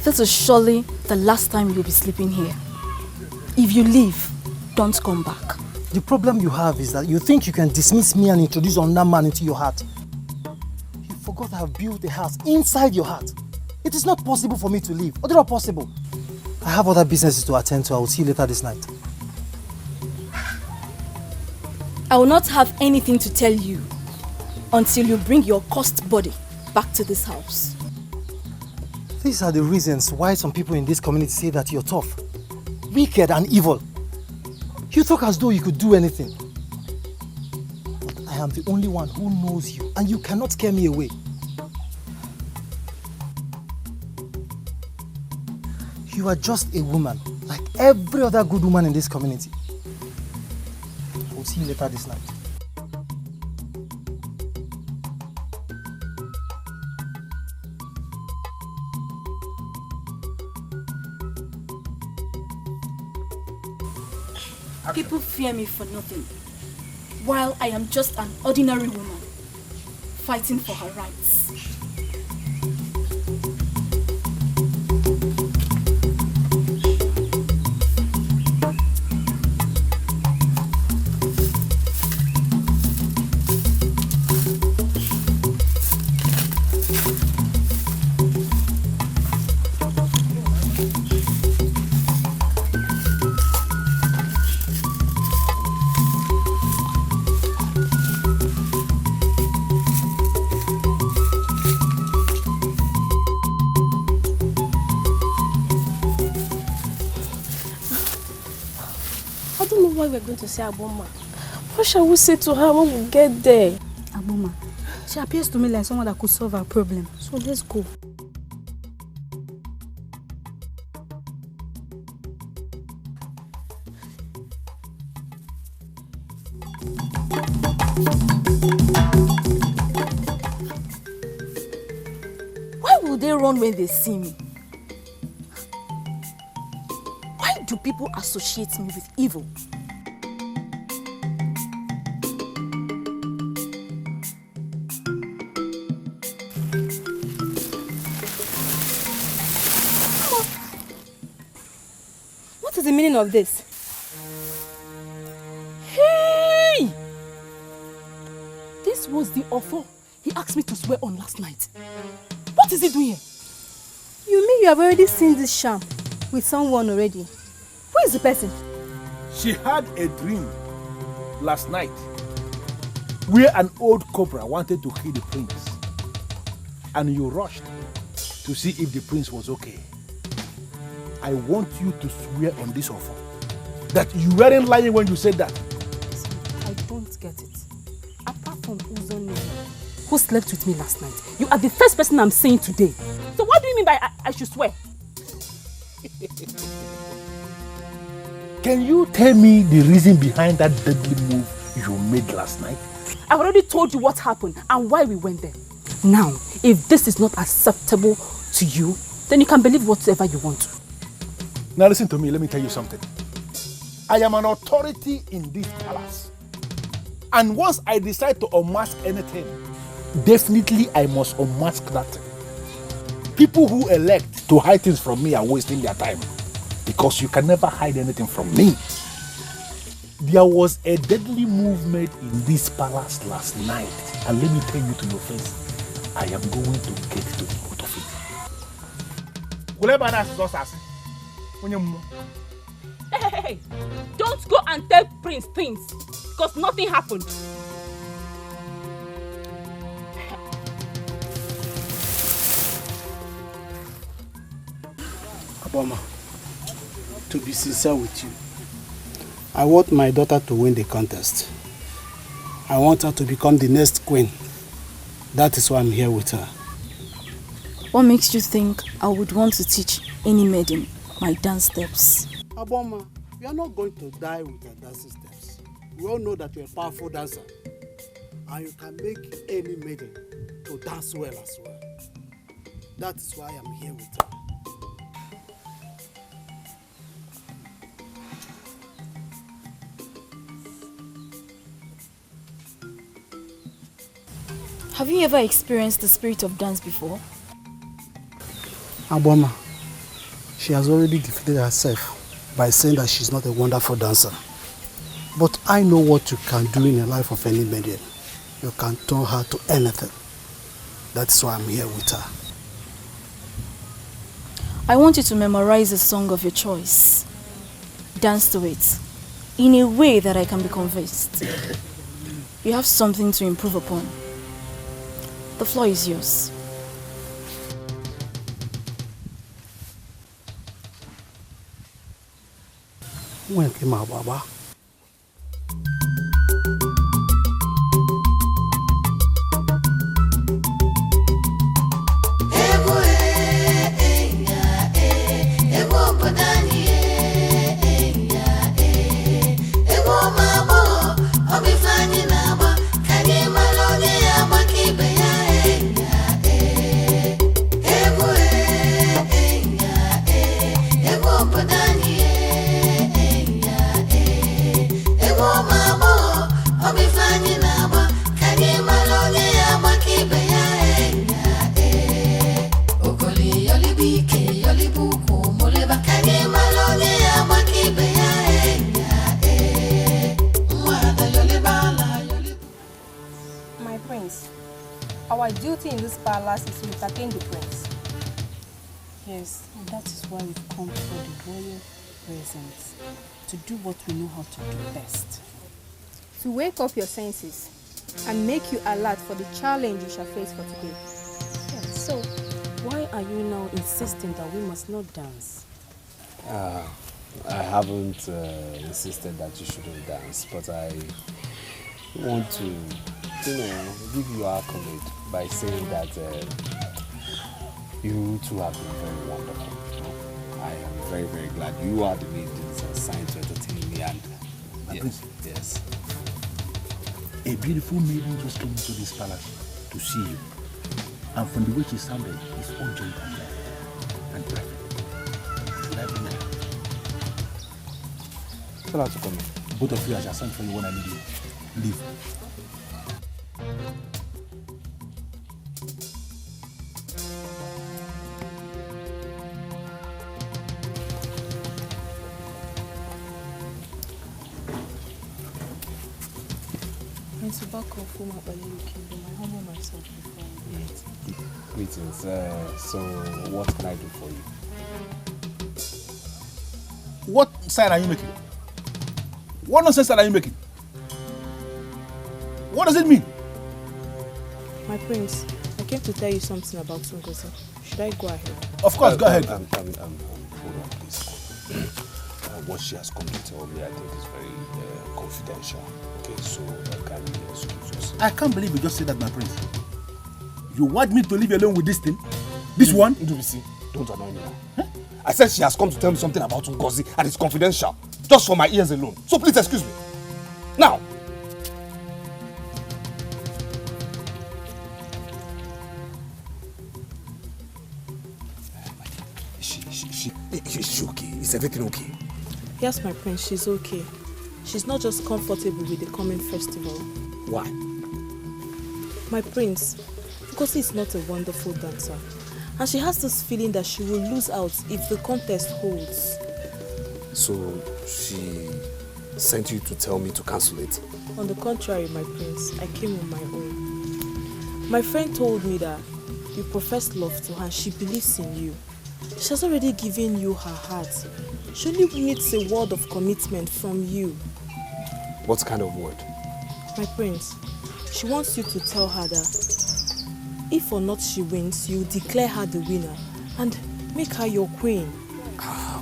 This is surely the last time you'll be sleeping here. If you leave, don't come back. The problem you have is that you think you can dismiss me and introduce another man into your heart. You forgot I have built a house inside your heart. It is not possible for me to leave. Or not possible. I have other businesses to attend to. I will see you later this night. I will not have anything to tell you until you bring your cursed body back to this house. These are the reasons why some people in this community say that you're tough, wicked and evil. You talk as though you could do anything. But I am the only one who knows you, and you cannot scare me away. You are just a woman, like every other good woman in this community. I will see you later this night. People fear me for nothing, while I am just an ordinary woman, fighting for her rights. We're going to see Aboma. What shall we say to her when we get there? Aboma, she appears to me like someone that could solve our problem. So let's go. Why would they run when they see me? Why do people associate me with evil? What is the meaning of this? Hey! This was the Offor he asked me to swear on last night. What is he doing here? You mean you have already seen this sham with someone already? Who is the person? She had a dream last night where an old cobra wanted to kill the prince. And you rushed to see if the prince was okay. I want you to swear on this offer that you weren't lying when you said that. I don't get it. Apart from Ezuronye, who slept with me last night, you are the first person I'm seeing today. So what do you mean by I should swear? Can you tell me the reason behind that deadly move you made last night? I've already told you what happened and why we went there. Now, if this is not acceptable to you, then you can believe whatever you want. Now listen to me, let me tell you something. I am an authority in this palace. And once I decide to unmask anything, definitely I must unmask that thing. People who elect to hide things from me are wasting their time. Because you can never hide anything from me. There was a deadly move made in this palace last night. And let me tell you to your face, I am going to get to the root of it. Hey, don't go and tell Prince things, because nothing happened. Aboma, to be sincere with you, I want my daughter to win the contest. I want her to become the next queen. That is why I'm here with her. What makes you think I would want to teach any maiden my dance steps? Aboma, you are not going to die with your dancing steps. We all know that you're a powerful dancer. And you can make any maiden to dance well as well. That is why I'm here with her. Have you ever experienced the spirit of dance before? Aboma, She has already defeated herself by saying that she's not a wonderful dancer. But I know what you can do in the life of any maiden. You can turn her to anything. That's why I'm here with her. I want you to memorize a song of your choice. Dance to it in a way that I can be convinced. You have something to improve upon. The floor is yours. When came out, Baba? Our duty in this palace is to entertain the prince. Yes, and that is why we've come for the royal presence. To do what we know how to do best. To wake up your senses and make you alert for the challenge you shall face for today. Yes, so why are you now insisting that we must not dance? I haven't insisted that you shouldn't dance, but I want to, give you accolade by saying that you two have been very wonderful. I am very, very glad you are the maidens assigned to entertain me, and yes. A beautiful maiden just came into this palace to see you, and from the way she sounded, it's urgent and perfect. Should I bring her? Tell her to come in. Both of you, I shall send for you when I need you. Leave. Ubaka from Kingdom. I humble myself before you. Greetings. So, what can I do for you? What sign are you making? What nonsense are you making? What does it mean? My prince, I came to tell you something about Ugezu. Should I go ahead? Of course, go ahead. Hold on, please. What she has come to tell me, I think is very confidential. Okay, so can you excuse us? I can't believe you just said that, my prince. You want me to leave you alone with this thing? This one? Don't annoy me now. Huh? I said she has come to tell me something about Ugezu and it's confidential. Just for my ears alone. So please excuse me. Now. Is she okay? Is everything okay? Yes, my prince, she's okay. She's not just comfortable with the coming festival. Why? My prince, because he's not a wonderful dancer. And she has this feeling that she will lose out if the contest holds. So she sent you to tell me to cancel it? On the contrary, my prince, I came on my own. My friend told me that you profess love to her and she believes in you. She has already given you her heart. She only needs a word of commitment from you. What kind of word? My prince, she wants you to tell her that if or not she wins, you declare her the winner and make her your queen.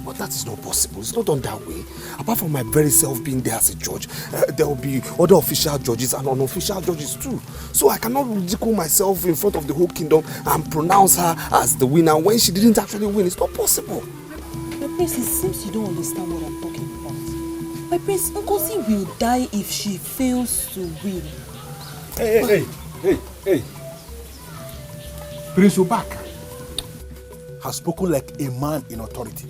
But that is not possible. It's not done that way. Apart from my very self being there as a judge, there will be other official judges and unofficial judges too. So I cannot ridicule myself in front of the whole kingdom and pronounce her as the winner when she didn't actually win. It's not possible. My prince, it seems you don't understand what I'm talking about. My prince, Ugezu will die if she fails to win. Hey. Prince Ubaka has spoken like a man in authority,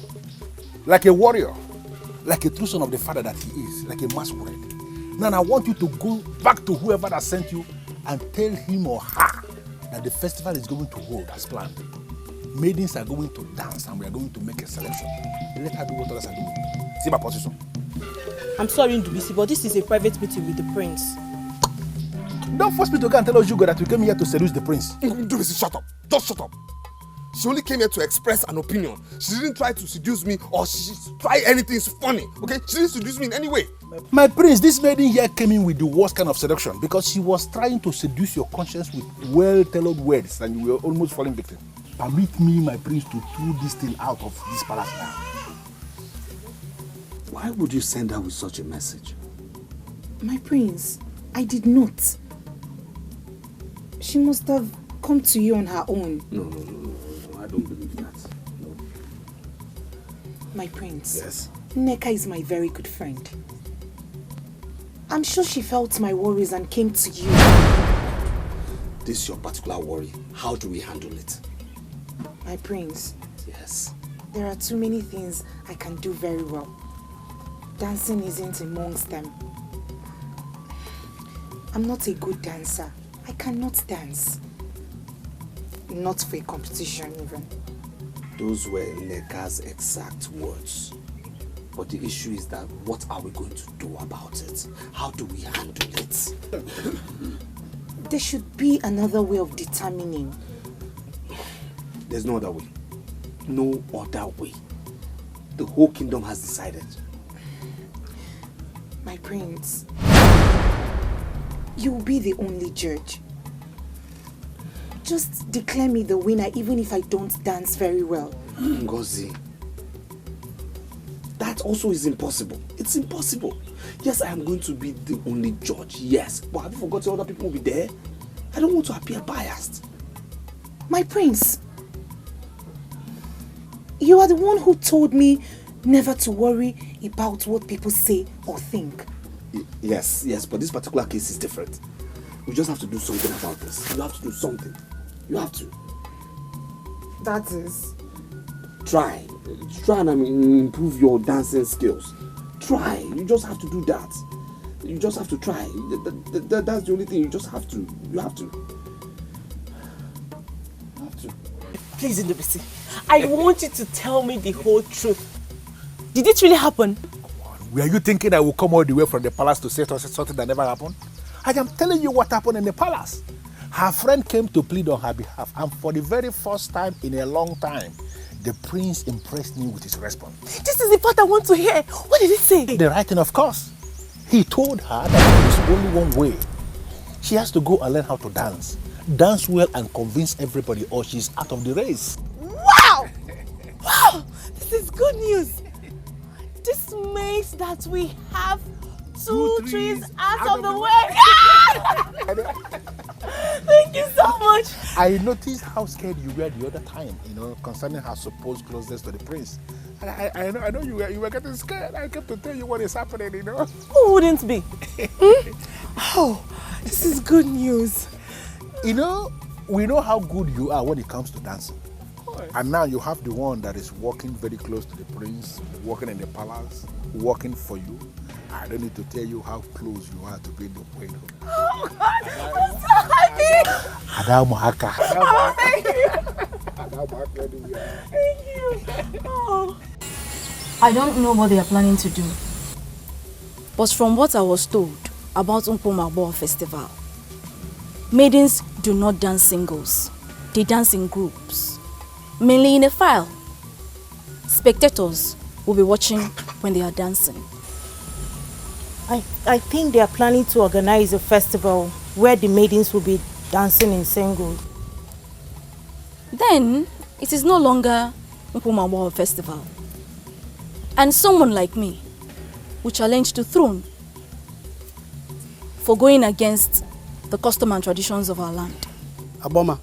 like a warrior, like a true son of the father that he is, like a masquerade. Now I want you to go back to whoever that sent you and tell him or her that the festival is going to hold as planned. Maidens are going to dance and we are going to make a selection. Let her do what others are doing. See my position. I'm sorry, Ndubisi, but this is a private meeting with the prince. Don't force me to go and tell us, Hugo, that we came here to seduce the prince. Ndubisi, shut up. Just shut up. She only came here to express an opinion. She didn't try to seduce me or she try anything funny. Okay? She didn't seduce me in any way. My prince, this maiden here came in with the worst kind of seduction because she was trying to seduce your conscience with well-tailored words and you were almost falling victim. Permit me, my prince, to throw this thing out of this palace now. Why would you send her with such a message? My prince, I did not. She must have come to you on her own. No. I don't believe that. No. My prince. Yes? Nneka is my very good friend. I'm sure she felt my worries and came to you. This is your particular worry. How do we handle it? My prince. Yes? There are too many things I can do very well. Dancing isn't amongst them. I'm not a good dancer. I cannot dance. Not for a competition even. Those were Nneka's exact words. But the issue is that what are we going to do about it? How do we handle it? There should be another way of determining. There's no other way. No other way. The whole kingdom has decided. My prince, you will be the only judge. Just declare me the winner even if I don't dance very well. Ngozi, that also is impossible. It's impossible. Yes, I am going to be the only judge, yes. But have you forgotten other people will be there? I don't want to appear biased. My prince, you are the one who told me never to worry about what people say or think. Yes, but this particular case is different. We just have to do something about this. You have to do something. You have to. That is? Try and improve your dancing skills. Try. You just have to do that. You just have to try. That's the only thing. You just have to. You have to. Please, Ndubisi, I want you to tell me the whole truth. Did it really happen? Were you thinking I will come all the way from the palace to say something that never happened? I am telling you what happened in the palace. Her friend came to plead on her behalf, and for the very first time in a long time, the prince impressed me with his response. This is the part I want to hear. What did he say? The right thing, of course. He told her that there is only one way. She has to go and learn how to dance. Dance well and convince everybody or she's out of the race. Wow! Wow! This is good news. This means that we have two trees out of the way. Thank you so much. I noticed how scared you were the other time, concerning her supposed closeness to the prince. I know you were getting scared. I kept to tell you what is happening, Who wouldn't be? Oh, this is good news. We know how good you are when it comes to dancing. And now you have the one that is walking very close to the prince, walking in the palace, working for you. I don't need to tell you how close you are to being the queen. Oh God, I'm so happy. Oh, thank you. Thank you. Oh. I don't know what they are planning to do. But from what I was told about Umpo Festival, maidens do not dance singles. They dance in groups, mainly in a file. Spectators will be watching when they are dancing. I think they are planning to organize a festival where the maidens will be dancing in single. Then it is no longer Umpo Festival. And someone like me will challenge the throne for going against the custom and traditions of our land. Aboma,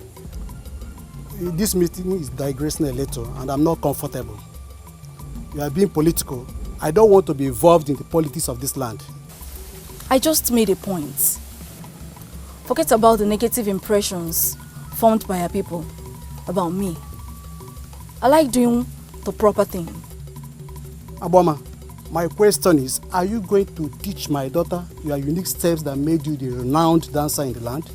this meeting is digressing a little and I'm not comfortable. You are being political. I don't want to be involved in the politics of this land. I just made a point. Forget about the negative impressions formed by our people about me. I like doing the proper thing. Aboma, my question is, are you going to teach my daughter your unique steps that made you the renowned dancer in the land?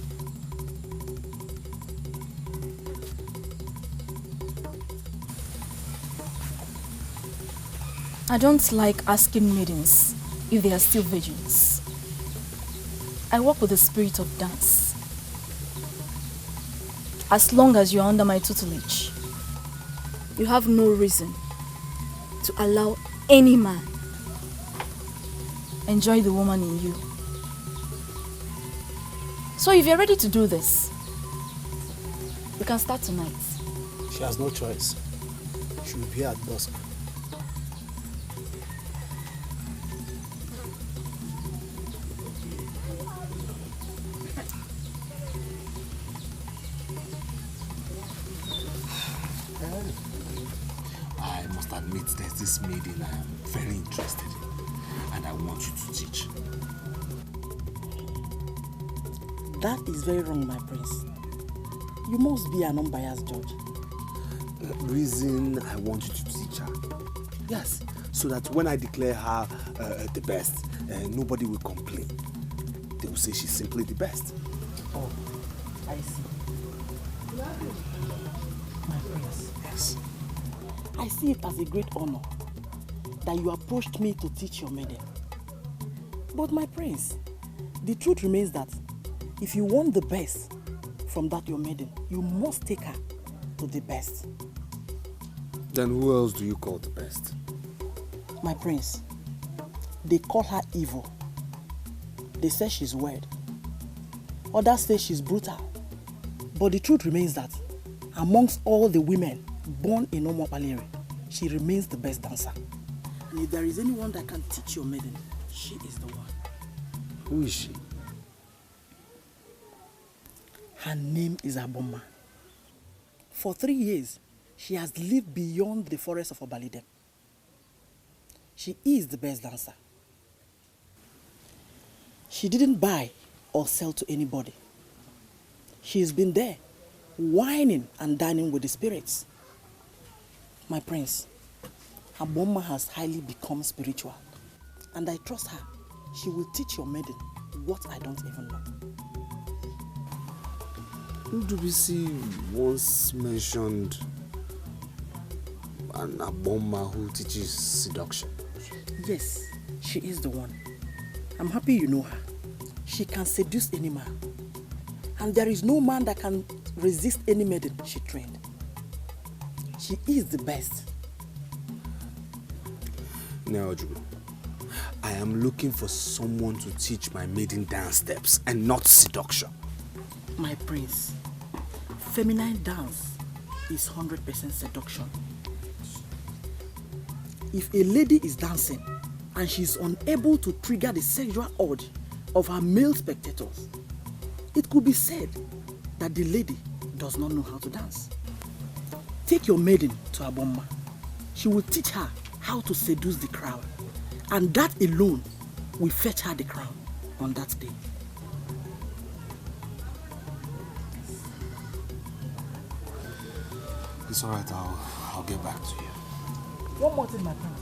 I don't like asking maidens if they are still virgins. I work with the spirit of dance. As long as you are under my tutelage, you have no reason to allow any man enjoy the woman in you. So if you're ready to do this, we can start tonight. She has no choice. She will be here at dusk. I must admit there's this maiden I am very interested in, and I want you to teach. That is very wrong, my prince. You must be an unbiased judge. The reason I want you to teach her, yes, so that when I declare her the best, nobody will complain. They will say she's simply the best. Oh, I see. My prince. Yes. I see it as a great honor that you approached me to teach your maiden. But my prince, the truth remains that if you want the best from that your maiden, you must take her to the best. Then who else do you call the best? My prince, they call her evil. They say she's weird. Others say she's brutal. But the truth remains that amongst all the women born in Omopalere, she remains the best dancer. And if there is anyone that can teach your maiden, she is the one. Who is she? Her name is Aboma. For 3 years, she has lived beyond the forest of Obalide. She is the best dancer. She didn't buy or sell to anybody. She's been there, whining and dining with the spirits. My prince, Aboma has highly become spiritual, and I trust her. She will teach your maiden what I don't even know. Udubisi once mentioned an Aboma who teaches seduction. Yes, she is the one. I'm happy you know her. She can seduce any man. And there is no man that can resist any maiden she trained. She is the best. Now, I am looking for someone to teach my maiden dance steps and not seduction. My prince, feminine dance is 100% seduction. If a lady is dancing and she's unable to trigger the sexual urge of her male spectators, it could be said that the lady does not know how to dance. Take your maiden to Aboma. She will teach her how to seduce the crowd, and that alone will fetch her the crown on that day. It's alright, I'll get back to you. One more thing, my prince.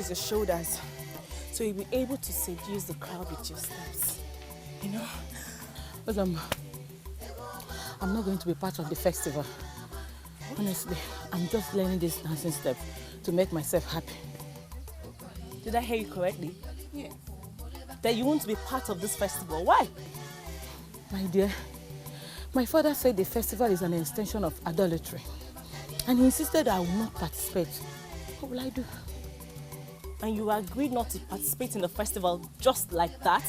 Your shoulders so you'll be able to seduce the crowd with your steps. You know, But I'm not going to be part of the festival. Honestly, I'm just learning this dancing step to make myself happy. Did I hear you correctly? Yes. That you won't be part of this festival. Why? My dear, my father said the festival is an extension of idolatry. And he insisted I will not participate. What will I do? And you agreed not to participate in the festival just like that?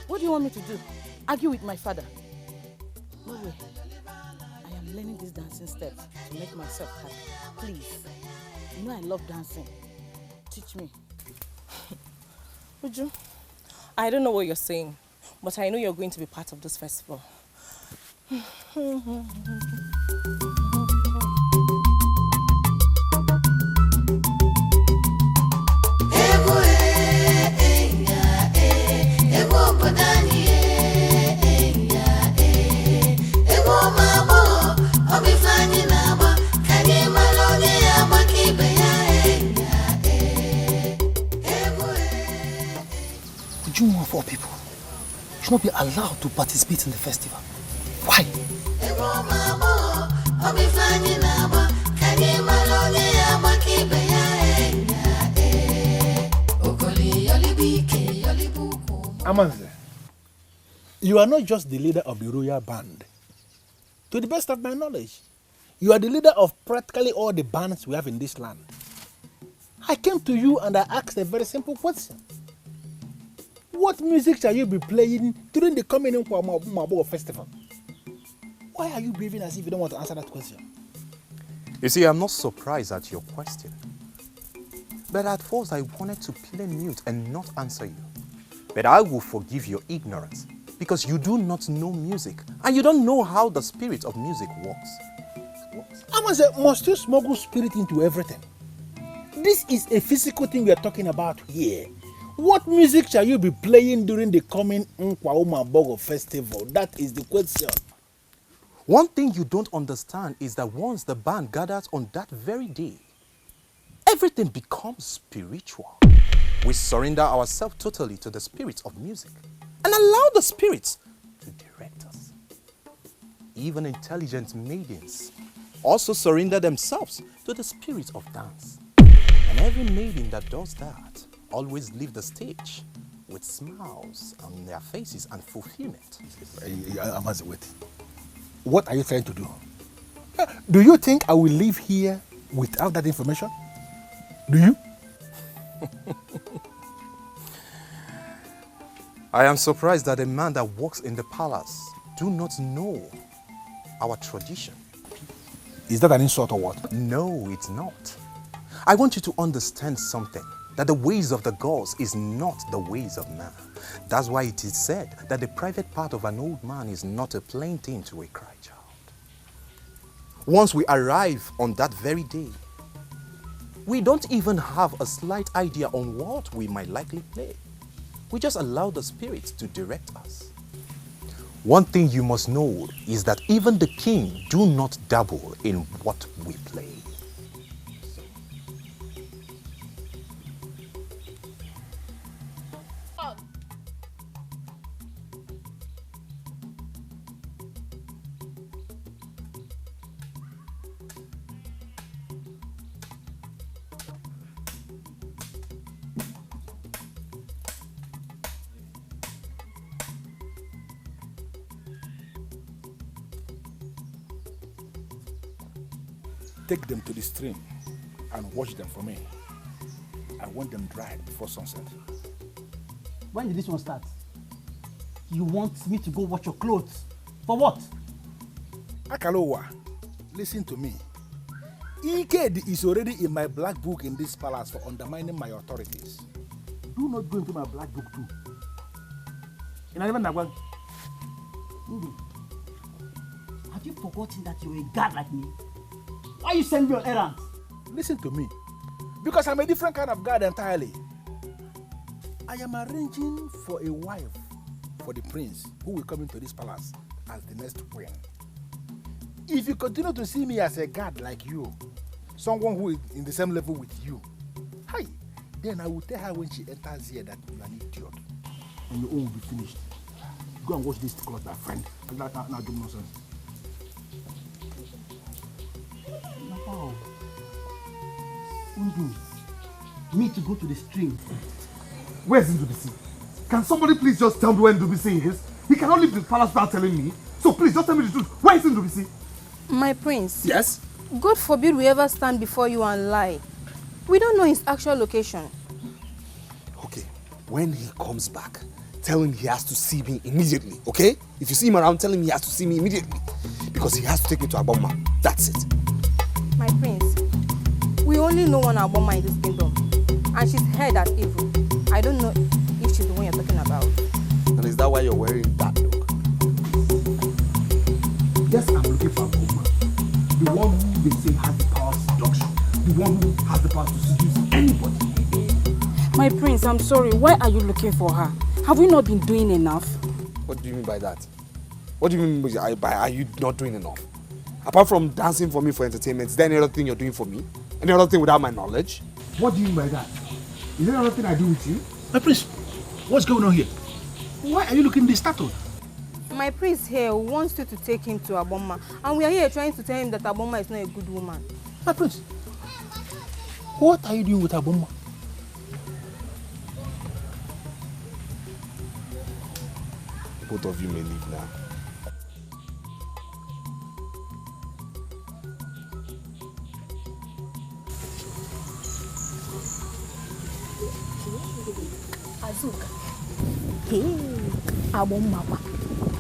What do you want me to do? Argue with my father? No way. I am learning these dancing steps to make myself happy. Please. You know I love dancing. Teach me. Uju, I don't know what you're saying, but I know you're going to be part of this festival. Of all people should not be allowed to participate in the festival. Why? Amanze, you are not just the leader of the royal band. To the best of my knowledge, you are the leader of practically all the bands we have in this land. I came to you and I asked a very simple question. What music shall you be playing during the coming Mabo festival? Why are you behaving as if you don't want to answer that question? You see, I'm not surprised at your question. But at first I wanted to play mute and not answer you. But I will forgive your ignorance because you do not know music and you don't know how the spirit of music works. Amanze, must you smuggle spirit into everything? This is a physical thing we are talking about here. What music shall you be playing during the coming Bogo festival? That is the question. One thing you don't understand is that once the band gathers on that very day, everything becomes spiritual. We surrender ourselves totally to the spirit of music and allow the spirits to direct us. Even intelligent maidens also surrender themselves to the spirit of dance. And every maiden that does that always leave the stage with smiles on their faces and fulfillment. Amazi, wait. What are you trying to do? Do you think I will leave here without that information? Do you? I am surprised that a man that works in the palace do not know our tradition. Is that an insult or what? No, it's not. I want you to understand something. That the ways of the gods is not the ways of man. That's why it is said that the private part of an old man is not a plain thing to a cry child. Once we arrive on that very day, we don't even have a slight idea on what we might likely play. We just allow the spirits to direct us. One thing you must know is that even the king do not dabble in what we play. Take them to the stream and wash them for me. I want them dried before sunset. When did this one start? You want me to go wash your clothes? For what? Akalowa, listen to me. Ike is already in my black book in this palace for undermining my authorities. Do not go into my black book too. Have you forgotten that you're a god like me? Why you send me on errands? Listen to me. Because I'm a different kind of god entirely. I am arranging for a wife for the prince who will come into this palace as the next queen. If you continue to see me as a god like you, someone who is in the same level with you, hi, then I will tell her when she enters here that you are an idiot. And your own will be finished. Go and wash this cloth, my friend. Now do nonsense. Wow. Undu, me to go to the stream. Where's Ndubisi? Can somebody please just tell me where Ndubisi is? He cannot leave the palace without telling me. So please just tell me the truth. Where is Ndubisi? My prince. Yes? God forbid we ever stand before you and lie. We don't know his actual location. Okay, when he comes back, tell him he has to see me immediately, okay? If you see him around, tell him he has to see me immediately. Because he has to take me to Aboma. That's it. My prince, we only know one Aboma in this kingdom. And she's head at evil. I don't know if she's the one you're talking about. And is that why you're wearing that look? Yes, I'm looking for Aboma. The one who they say has the power of seduction. The one who has the power to seduce anybody. My prince, I'm sorry. Why are you looking for her? Have we not been doing enough? What do you mean by that? What do you mean by are you not doing enough? Apart from dancing for me for entertainment, is there any other thing you're doing for me? Any other thing without my knowledge? What do you mean by that? Is there another thing I do with you? My prince, what's going on here? Why are you looking this startled? My prince here wants you to take him to Aboma. And we are here trying to tell him that Aboma is not a good woman. My prince, what are you doing with Aboma? Both of you may leave now. Azuka. Hey, Aboma.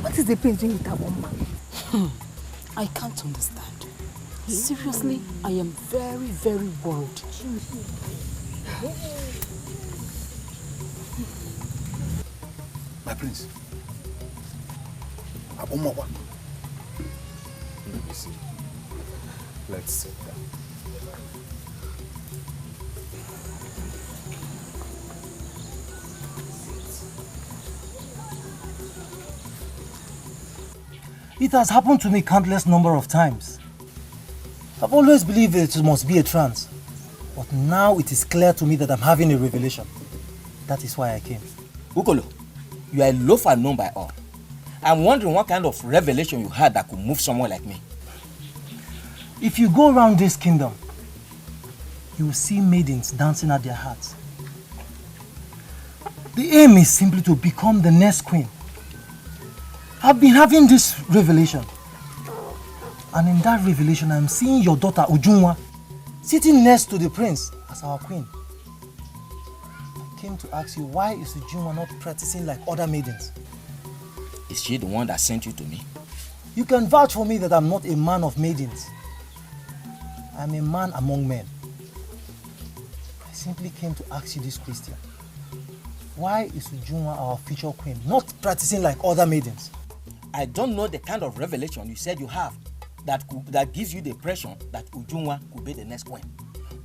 What is the prince doing with Aboma? I can't understand. Seriously, I am very, very worried. My prince, Aboma. Let me see. Let's sit down. It has happened to me countless number of times. I've always believed it must be a trance. But now it is clear to me that I'm having a revelation. That is why I came. Ukolo, you are a loafer known by all. I'm wondering what kind of revelation you had that could move someone like me. If you go around this kingdom, you will see maidens dancing at their hearts. The aim is simply to become the next queen. I've been having this revelation. And in that revelation, I'm seeing your daughter Ujunwa sitting next to the prince as our queen. I came to ask you, why is Ujunwa not practicing like other maidens? Is she the one that sent you to me? You can vouch for me that I'm not a man of maidens. I'm a man among men. I simply came to ask you this question. Why is Ujunwa our future queen not practicing like other maidens? I don't know the kind of revelation you said you have that gives you the impression that Ujunwa could be the next queen.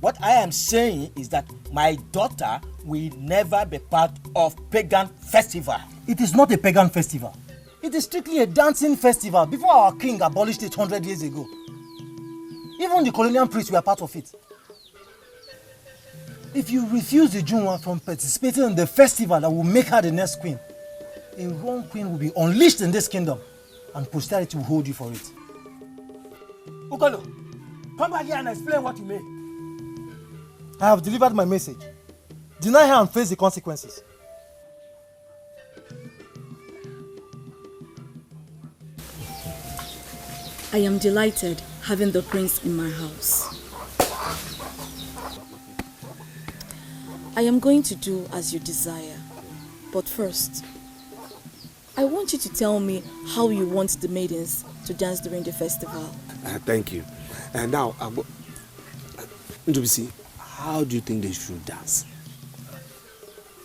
What I am saying is that my daughter will never be part of pagan festival. It is not a pagan festival. It is strictly a dancing festival before our king abolished it 100 years ago. Even the colonial priests were part of it. If you refuse the Ujunwa from participating in the festival that will make her the next queen, a wrong queen will be unleashed in this kingdom and posterity will hold you for it. Ukolo, come back here and explain what you mean. I have delivered my message. Deny her and face the consequences. I am delighted having the prince in my house. I am going to do as you desire. But first, I want you to tell me how you want the maidens to dance during the festival. Thank you. And now, Ndubisi, how do you think they should dance?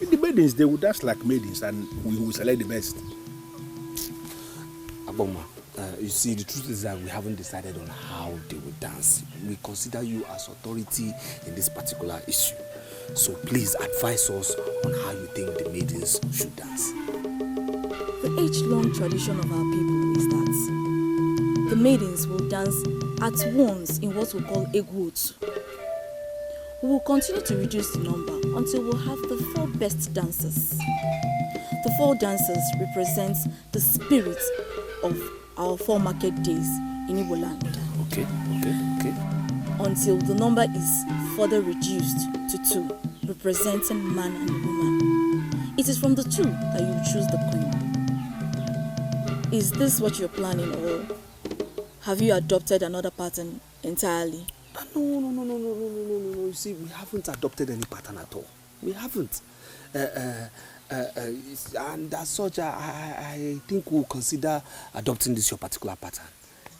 In the maidens, they will dance like maidens and we will select the best. Aboma, you see, the truth is that we haven't decided on how they will dance. We consider you as authority in this particular issue. So please advise us on how you think the maidens should dance. The age-long tradition of our people is that the maidens will dance at once in what we call egwotu. We will continue to reduce the number until we'll have the 4 best dancers. The 4 dancers represent the spirit of our 4 market days in Igbo land. Okay. Until the number is further reduced to 2, representing man and woman. It is from the 2 that you choose the queen. Is this what you're planning, or have you adopted another pattern entirely? No. You see, we haven't adopted any pattern at all. We haven't. And as such, I think we'll consider adopting this your particular pattern.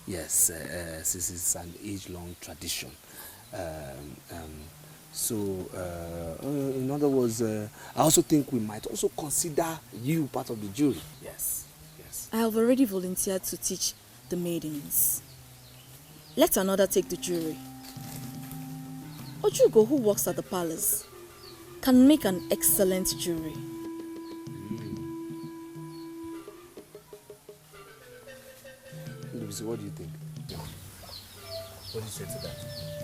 Yes, this is an age-long tradition. In other words, I also think we might also consider you part of the jury. Yes. I have already volunteered to teach the maidens. Let another take the jury. Ojugo, who works at the palace, can make an excellent jury. What do you think? What do you say to that?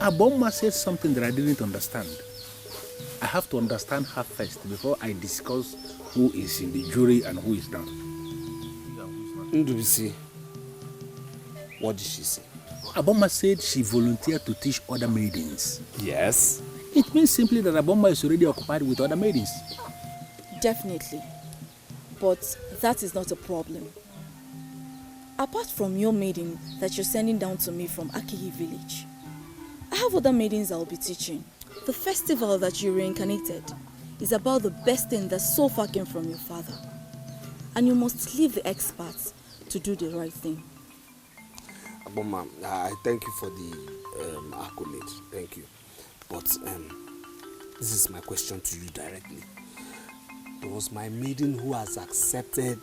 Aboma said something that I didn't understand. I have to understand her first before I discuss who is in the jury and who is not. Ndubisi, what did she say? Aboma said she volunteered to teach other maidens. Yes. It means simply that Aboma is already occupied with other maidens. Definitely. But that is not a problem. Apart from your maiden that you're sending down to me from Akihi village, I have other maidens I'll be teaching. The festival that you reincarnated is about the best thing that so far came from your father. And you must leave the experts to do the right thing. Aboma, I thank you for the accolade. Thank you. But this is my question to you directly. Does my maiden who has accepted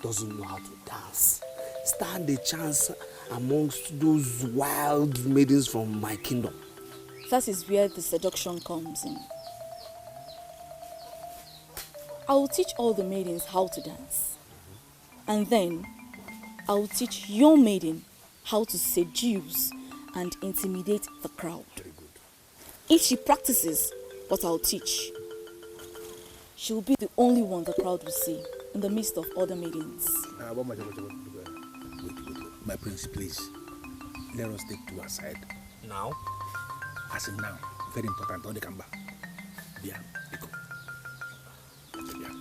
doesn't know how to dance stand a chance amongst those wild maidens from my kingdom? That is where the seduction comes in. I will teach all the maidens how to dance. And then I will teach your maiden how to seduce and intimidate the crowd. Very good. If she practices what I'll teach, she will be the only one the crowd will see in the midst of other maidens. Wait. My prince, please. Let us take 2 aside. Now? As in now. Very important. Don't come back. Yeah, go. Yeah.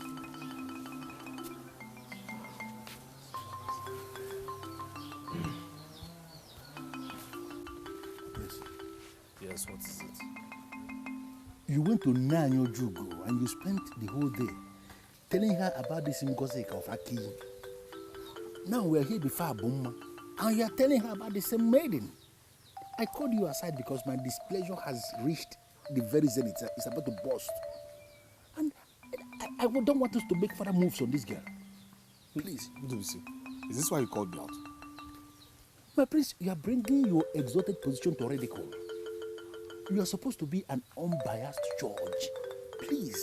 Yes, what is it? You went to Nanyo Jugo and you spent the whole day telling her about this Ngosika of Aki. Now we're here before Aboma and you're telling her about the same maiden. I called you aside because my displeasure has reached the very zenith. It's about to burst. And I don't want us to make further moves on this girl. Please. Is this why you called me out? My prince, you are bringing your exalted position to ridicule. You are supposed to be an unbiased judge. Please.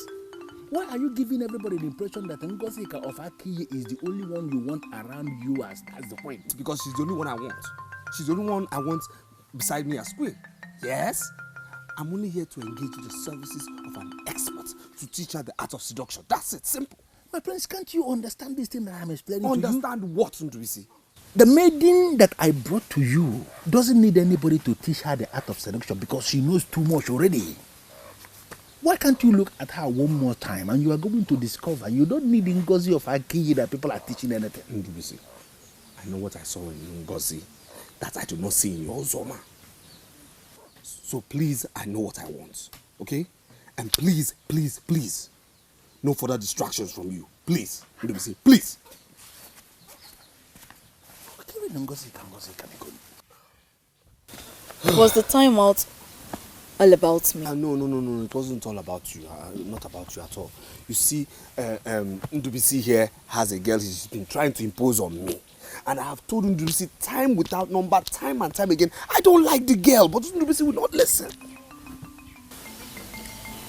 Why are you giving everybody the impression that Ngosika of Aki is the only one you want around you as that's the point? Because she's the only one I want. She's the only one I want beside me as queen. Yes? I'm only here to engage the services of an expert to teach her the art of seduction. That's it. Simple. My prince, can't you understand this thing that I'm explaining to you? Understand what, Ndubisi? The maiden that I brought to you doesn't need anybody to teach her the art of seduction because she knows too much already. Why can't you look at her one more time and you are going to discover you don't need Ngozi of Aki that people are teaching anything. Ndubisi, I know what I saw in Ngozi that I do not see in your Zoma. So please, I know what I want, okay? And please, please, please, no further distractions from you. Please, Ndubisi, please. Was the time out all about me? No. It wasn't all about you. Not about you at all. You see, Ndubisi here has a girl he's been trying to impose on me. And I have told Ndubisi time without number, time and time again, I don't like the girl, but Ndubisi will not listen.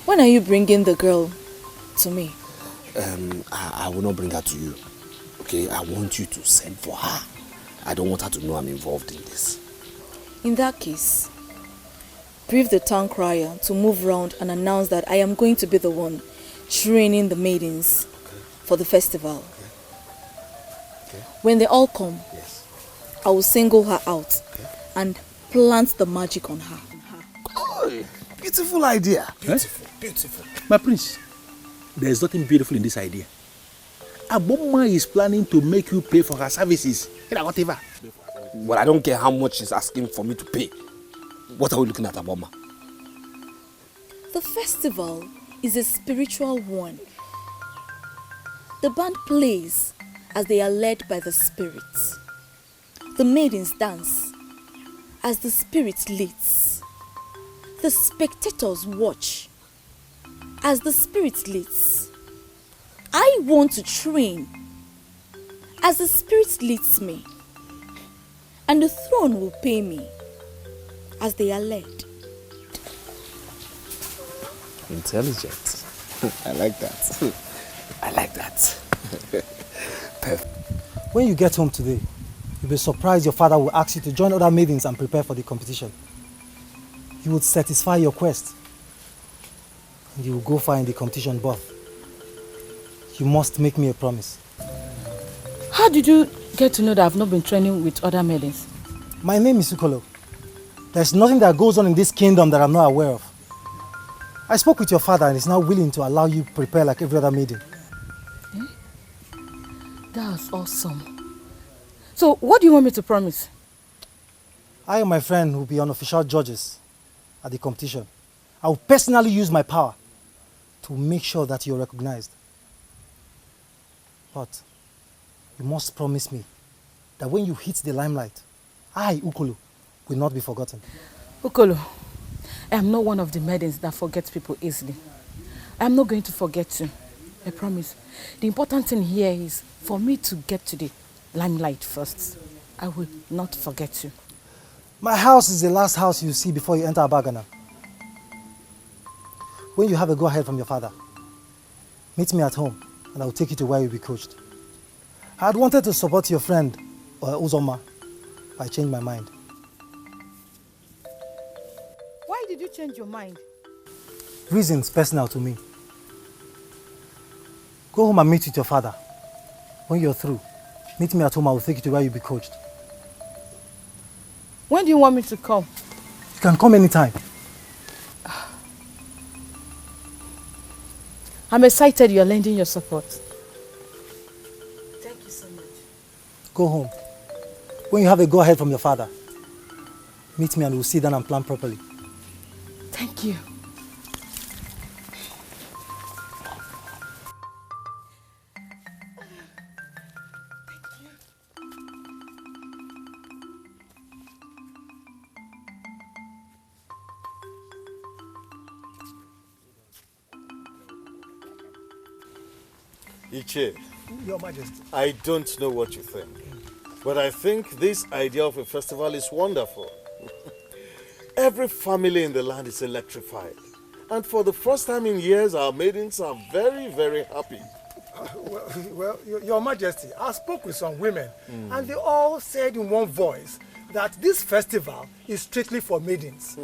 When are you bringing the girl to me? I will not bring her to you. Okay, I want you to send for her. I don't want her to know I'm involved in this. In that case, brief the town crier to move round and announce that I am going to be the one training the maidens for the festival. Okay. When they all come, Yes. I will single her out and plant the magic on her. Oh, beautiful idea. Beautiful, beautiful. My prince, there is nothing beautiful in this idea. Aboma is planning to make you pay for her services. Whatever. Well, I don't care how much she's asking for me to pay. What are we looking at, Aboma? The festival is a spiritual one. The band plays as they are led by the spirits. The maidens dance as the spirit leads. The spectators watch as the spirit leads. I want to train as the spirit leads me, and the throne will pay me as they are led. Intelligent. I like that. I like that. When you get home today, you'll be surprised your father will ask you to join other maidens and prepare for the competition. He would satisfy your quest, and you will go far in the competition, but you must make me a promise. How did you get to know that I've not been training with other maidens? My name is Ukolo. There's nothing that goes on in this kingdom that I'm not aware of. I spoke with your father and he's now willing to allow you prepare like every other maiden. That's awesome. So, what do you want me to promise? I and my friend will be unofficial judges at the competition. I will personally use my power to make sure that you're recognized. But you must promise me that when you hit the limelight, I, Ukolo, will not be forgotten. Ukolo, I am not one of the maidens that forgets people easily. I am not going to forget you. I promise. The important thing here is for me to get to the limelight first. I will not forget you. My house is the last house you see before you enter Abagana. When you have a go-ahead from your father, meet me at home and I will take you to where you'll be coached. I had wanted to support your friend, Uzoma, but I changed my mind. Why did you change your mind? Reasons personal to me. Go home and meet with your father. When you're through, meet me at home, I will take you to where you'll be coached. When do you want me to come? You can come anytime. I'm excited you're lending your support. Thank you so much. Go home. When you have a go-ahead from your father, meet me and we'll sit down and plan properly. Thank you. Iche, Your Majesty. I don't know what you think, but I think this idea of a festival is wonderful. Every family in the land is electrified. And for the first time in years, our maidens are very, very happy. Well, Your Majesty, I spoke with some women, and they all said in one voice that this festival is strictly for maidens.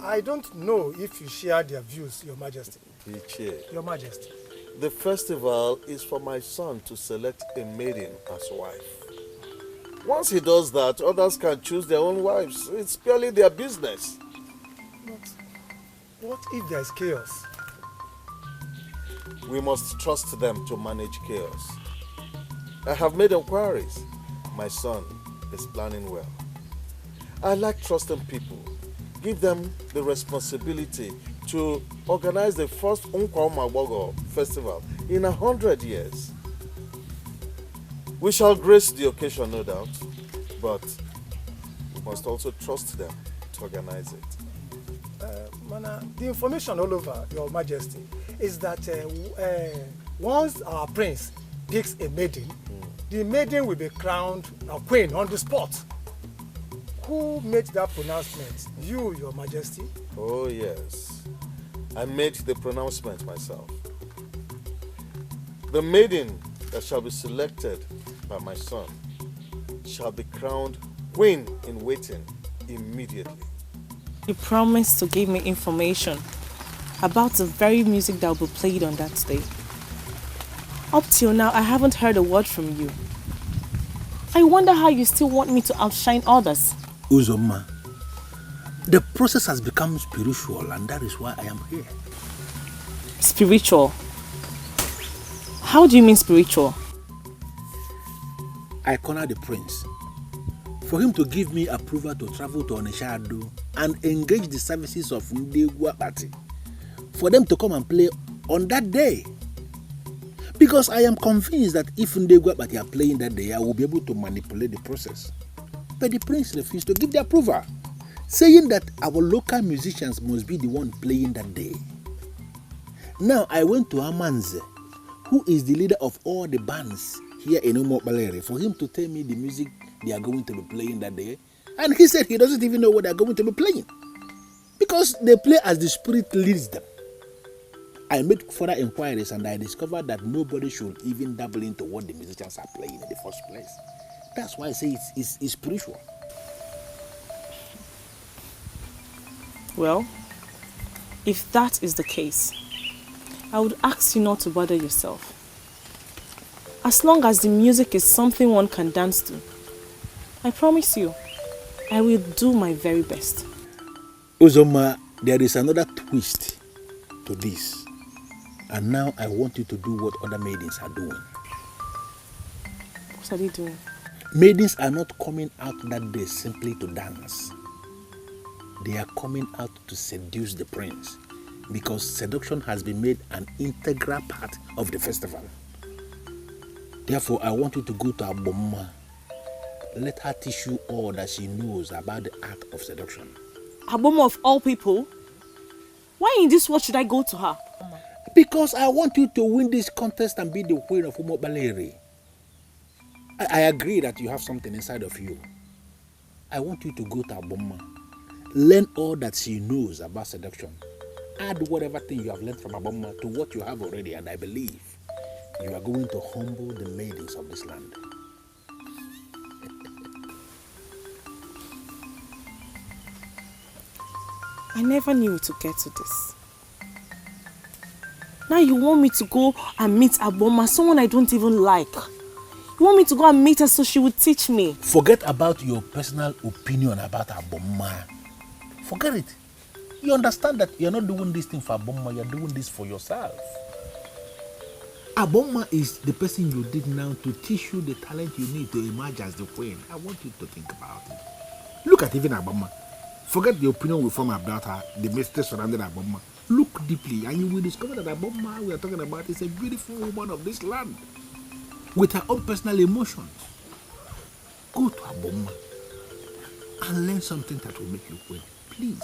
I don't know if you share their views, Your Majesty. Iche, Your Majesty. the festival is for my son to select a maiden as wife. Once he does that, others can choose their own wives. It's purely their business. But what if there is chaos? We must trust them to manage chaos. I have made inquiries. My son is planning well. I like trusting people. Give them the responsibility to organize the first Nkwa festival in 100 years. We shall grace the occasion, no doubt, but we must also trust them to organize it. Mana, the information all over, Your Majesty, is that once our prince picks a maiden, the maiden will be crowned a queen on the spot. Who made that pronouncement? You, Your Majesty? Oh yes, I made the pronouncement myself. The maiden that shall be selected by my son shall be crowned queen in waiting immediately. You promised to give me information about the very music that will be played on that day. Up till now, I haven't heard a word from you. I wonder how you still want me to outshine others. Uzoma, the process has become spiritual, and that is why I am here. Spiritual? How do you mean spiritual? I cornered the prince for him to give me approval to travel to Onishado and engage the services of Ndegwa Party for them to come and play on that day. Because I am convinced that if Ndegwa Party are playing that day, I will be able to manipulate the process. But the prince refused to give the approval, saying that our local musicians must be the one playing that day. Now I went to Amanze, who is the leader of all the bands here in Umokbalere, for him to tell me the music they are going to be playing that day. And he said he doesn't even know what they are going to be playing, because they play as the spirit leads them. I made further inquiries and I discovered that nobody should even dabble into what the musicians are playing in the first place. That's why I say it's spiritual. Well, if that is the case, I would ask you not to bother yourself. As long as the music is something one can dance to, I promise you, I will do my very best. Uzoma, there is another twist to this. And now I want you to do what other maidens are doing. What are they doing? Maidens are not coming out that day simply to dance. They are coming out to seduce the prince, because seduction has been made an integral part of the festival. Therefore, I want you to go to Aboma. Let her teach you all that she knows about the art of seduction. Aboma of all people? Why in this world should I go to her? Because I want you to win this contest and be the queen of Umobaleri. I agree that you have something inside of you. I want you to go to Aboma. Learn all that she knows about seduction. Add whatever thing you have learned from Aboma to what you have already, and I believe you are going to humble the maidens of this land. I never knew it would get to this. Now you want me to go and meet Aboma, someone I don't even like. You want me to go and meet her so she would teach me. Forget about your personal opinion about Aboma. Forget it. You understand that you're not doing this thing for Aboma, you're doing this for yourself. Aboma is the person you did now to teach you the talent you need to emerge as the queen. I want you to think about it. Look at even Aboma. Forget the opinion we form about her, the mistake surrounding Aboma. Look deeply and you will discover that Aboma we are talking about is a beautiful woman of this land with her own personal emotions. Go to Aboma and learn something that will make you queen. Please.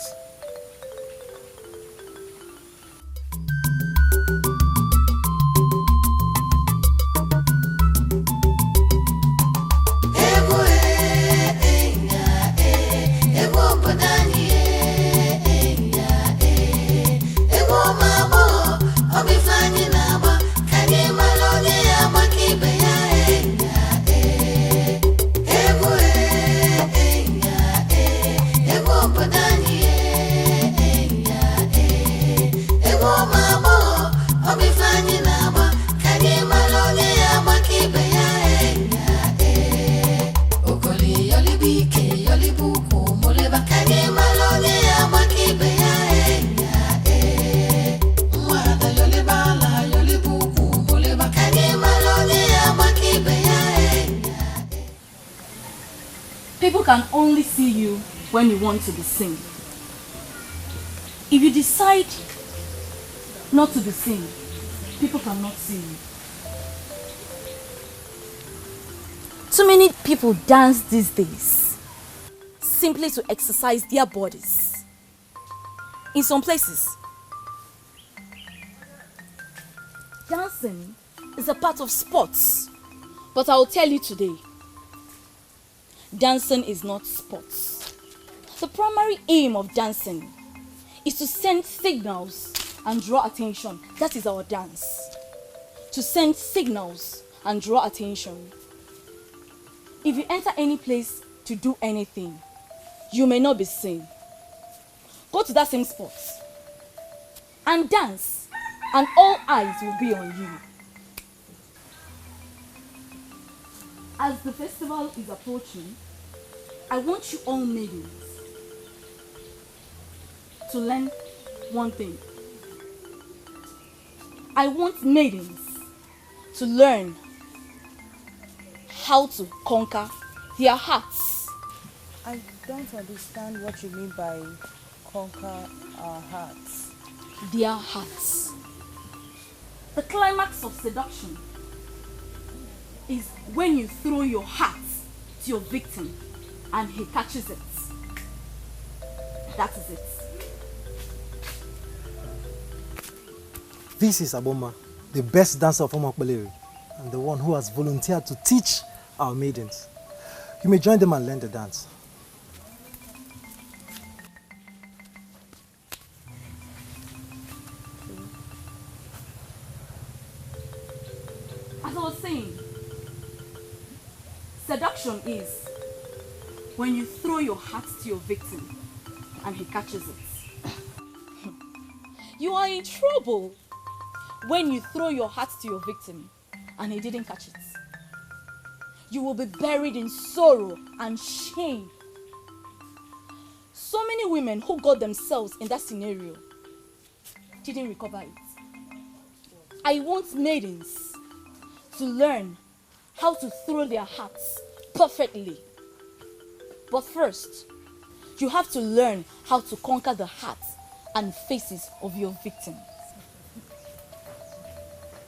People can only see you when you want to be seen. If you decide not to be seen, people cannot see you. Too many people dance these days simply to exercise their bodies. In some places, dancing is a part of sports. But I will tell you today, dancing is not sports. The primary aim of dancing is to send signals and draw attention. That is our dance. To send signals and draw attention. If you enter any place to do anything, you may not be seen. Go to that same spot and dance, and all eyes will be on you. As the festival is approaching, I want you all maidens to learn one thing. I want maidens to learn how to conquer their hearts. I don't understand what you mean by conquer our hearts. Their hearts. The climax of seduction is when you throw your heart to your victim and he catches it. That is it. This is Aboma, the best dancer of Omakbaleri, and the one who has volunteered to teach our maidens. You may join them and learn the dance. As I was saying, seduction is when you throw your heart to your victim and he catches it. You are in trouble when you throw your heart to your victim and he didn't catch it. You will be buried in sorrow and shame. So many women who got themselves in that scenario didn't recover it. I want maidens to learn how to throw their hearts perfectly. But first, you have to learn how to conquer the hearts and faces of your victims.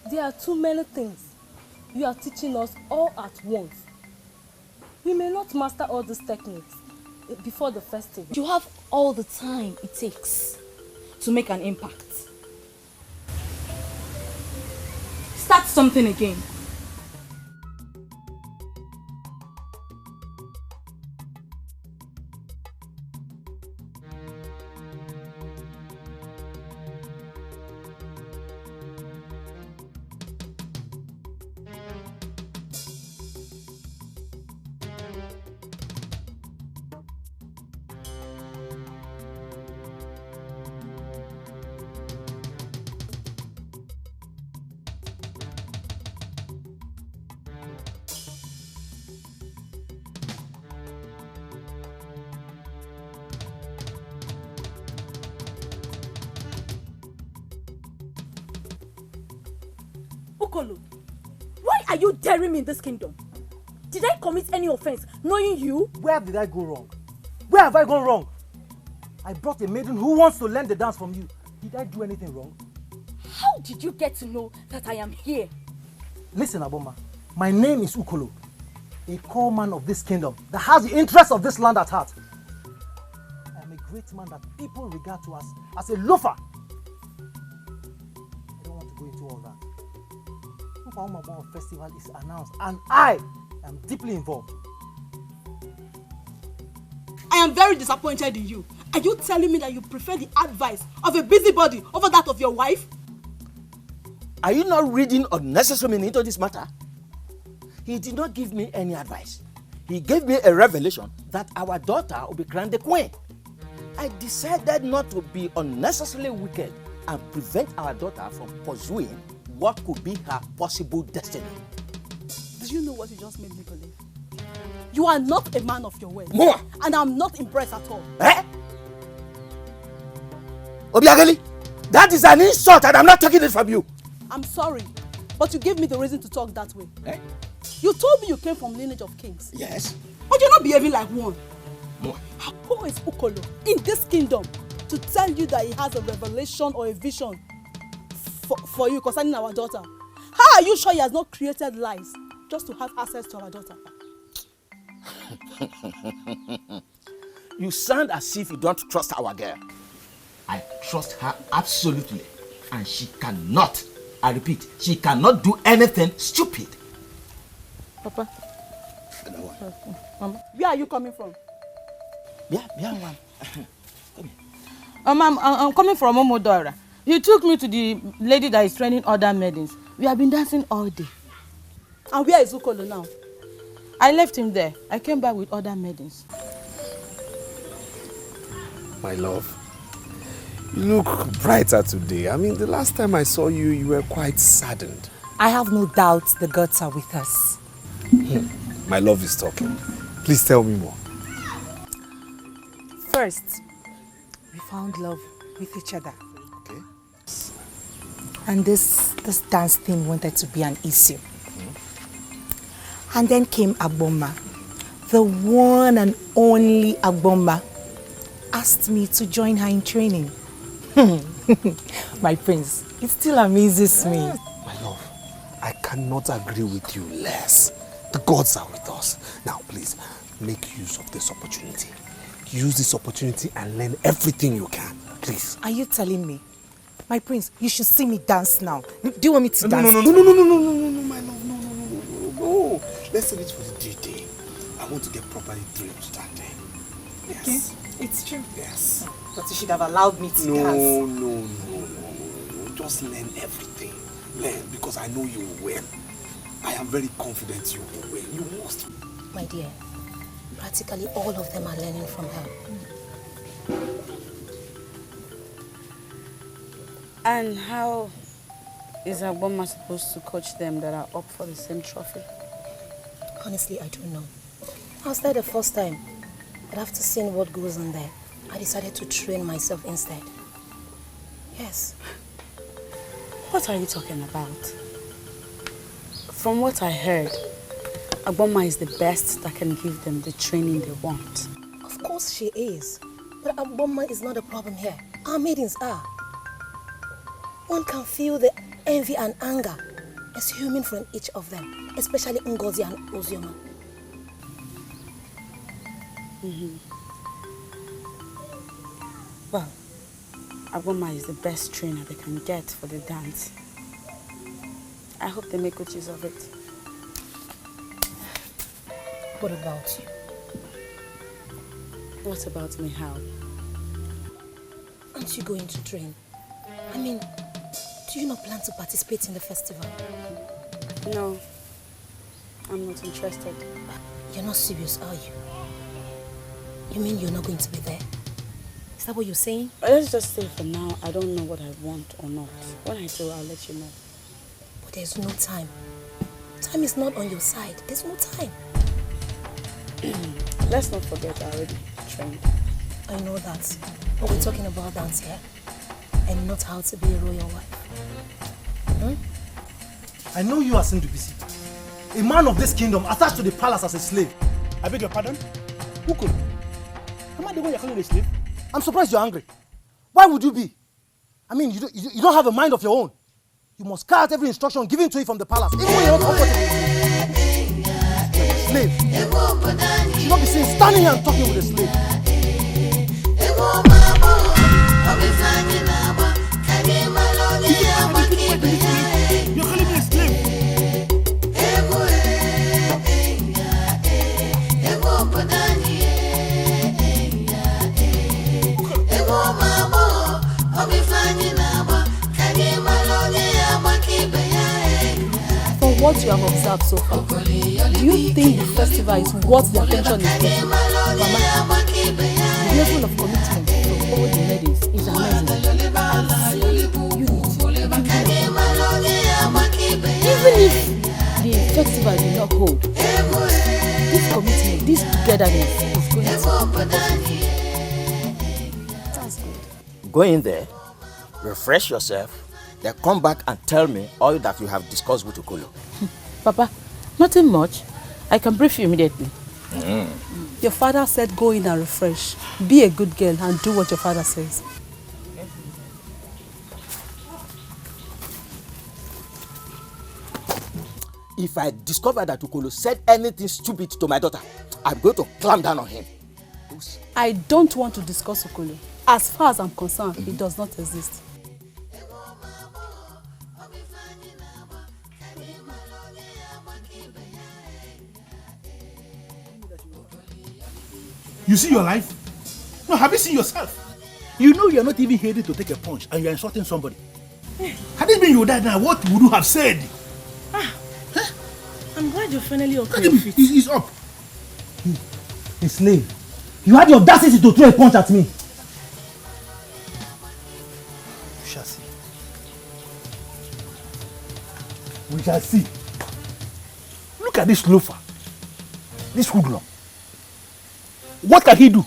There are too many things you are teaching us all at once. We may not master all these techniques before the festival. You have all the time it takes to make an impact. Start something again. Why are you daring me in this kingdom? Did I commit any offense knowing you? Where did I go wrong? Where have I gone wrong? I brought a maiden who wants to learn the dance from you. Did I do anything wrong? How did you get to know that I am here? Listen, Aboma, my name is Ukolo, a core man of this kingdom that has the interests of this land at heart. I am a great man that people regard to as a loafer. I don't want to go into all that. Ubah Festival is announced and I am deeply involved. I am very disappointed in you. Are you telling me that you prefer the advice of a busybody over that of your wife? Are you not reading unnecessary meaning into this matter? He did not give me any advice. He gave me a revelation that our daughter will be crowned the queen. I decided not to be unnecessarily wicked and prevent our daughter from pursuing what could be her possible destiny. Do you know what you just made me believe? You are not a man of your word. More. And I'm not impressed at all. Eh? Obiageli, that is an insult and I'm not taking it from you. I'm sorry, but you gave me the reason to talk that way. Eh? You told me you came from lineage of kings. Yes. But you're not behaving like one. More. Who is Ukolo in this kingdom to tell you that he has a revelation or a vision for you concerning our daughter? How are you sure he has not created lies just to have access to our daughter? You sound as if you don't trust our girl. I trust her absolutely, and she cannot, I repeat, she cannot do anything stupid. Papa. Mama. Where are you coming from? Yeah. I'm coming from Omodora. You took me to the lady that is training other maidens. We have been dancing all day. And where is Ukolo now? I left him there. I came back with other maidens. My love, you look brighter today. I mean, the last time I saw you, you were quite saddened. I have no doubt the gods are with us. My love is talking. Please tell me more. First, we found love with each other. Okay. And this dance thing wanted to be an issue. And then came Agboma. The one and only Agboma asked me to join her in training. My prince, it still amazes me. My love, I cannot agree with you less. The gods are with us. Now, please, make use of this opportunity. Use this opportunity and learn everything you can. Please. Are you telling me? My prince, you should see me dance now. Do you want me to dance? No, my love, no. Let's save it for the D-Day. I want to get properly drilled that day. Yes. Okay, it's true. Yes. But you should have allowed me to dance. No. Just learn everything. Learn, because I know you will win. I am very confident you will win. You must. My dear, practically all of them are learning from her. And how is Agboma supposed to coach them that are up for the same trophy? Honestly, I don't know. I was there the first time, but after seeing what goes on there, I decided to train myself instead. Yes. What are you talking about? From what I heard, Agboma is the best that can give them the training they want. Of course she is. But Agboma is not the problem here. Our maidens are. One can feel the envy and anger assuming from each of them, especially Ngozi and Ozioma. Well, Agboma is the best trainer they can get for the dance. I hope they make good use of it. What about you? What about me, how? Aren't you going to train? I mean, do you not plan to participate in the festival? No, I'm not interested. You're not serious, are you? You mean you're not going to be there? Is that what you're saying? Let's just say for now, I don't know what I want or not. When I do, I'll let you know. But there's no time. Time is not on your side. There's no time. Let's not forget I already trained. I know that. But we're talking about dance here. And not how to be a royal wife. I know you are Sindubisi. A man of this kingdom attached to the palace as a slave. I beg your pardon? Who could? Am I the one you're calling a slave? I'm surprised you're angry. Why would you be? I mean, you don't have a mind of your own. You must carry out every instruction given to you from the palace, even when you're not comfortable. Like a slave. You should not be seen standing here and talking with a slave. You're calling me a slave? From what you have observed so far, do you think the festival is worth the attention it's getting? Mama, the level of commitment from all the ladies is amazing. I see even if the festival did not hold, this commitment, this togetherness is going to be That's good. Go in there, refresh yourself, then come back and tell me all that you have discussed with Ukolo. Papa, nothing much. I can brief you immediately. Your father said go in and refresh. Be a good girl and do what your father says. If I discover that Ukolo said anything stupid to my daughter, I'm going to clamp down on him. I don't want to discuss Ukolo. As far as I'm concerned, it does not exist. You see your life? No, have you seen yourself? You know you're not even ready to take a punch and you're insulting somebody. Had it been you died now, what would you have said? I'm glad you're finally okay. He's up. A slave. You had the audacity to throw a punch at me. We shall see. We shall see. Look at this loafer. This hoodlum. What can he do?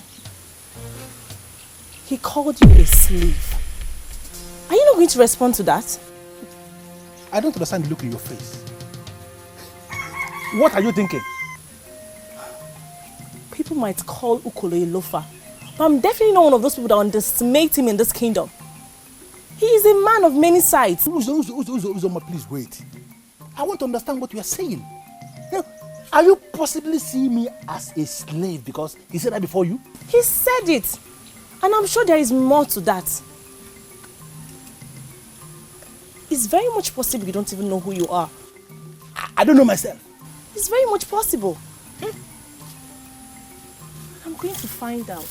He called you a slave. Are you not going to respond to that? I don't understand the look in your face. What are you thinking? People might call Ukolo a loafer, but I'm definitely not one of those people that underestimate him in this kingdom. He is a man of many sides. Uzoma, please wait. I want to understand what you are saying. Are you possibly seeing me as a slave because he said that before you? He said it. And I'm sure there is more to that. It's very much possible you don't even know who you are. I don't know myself. It's very much possible. I'm going to find out.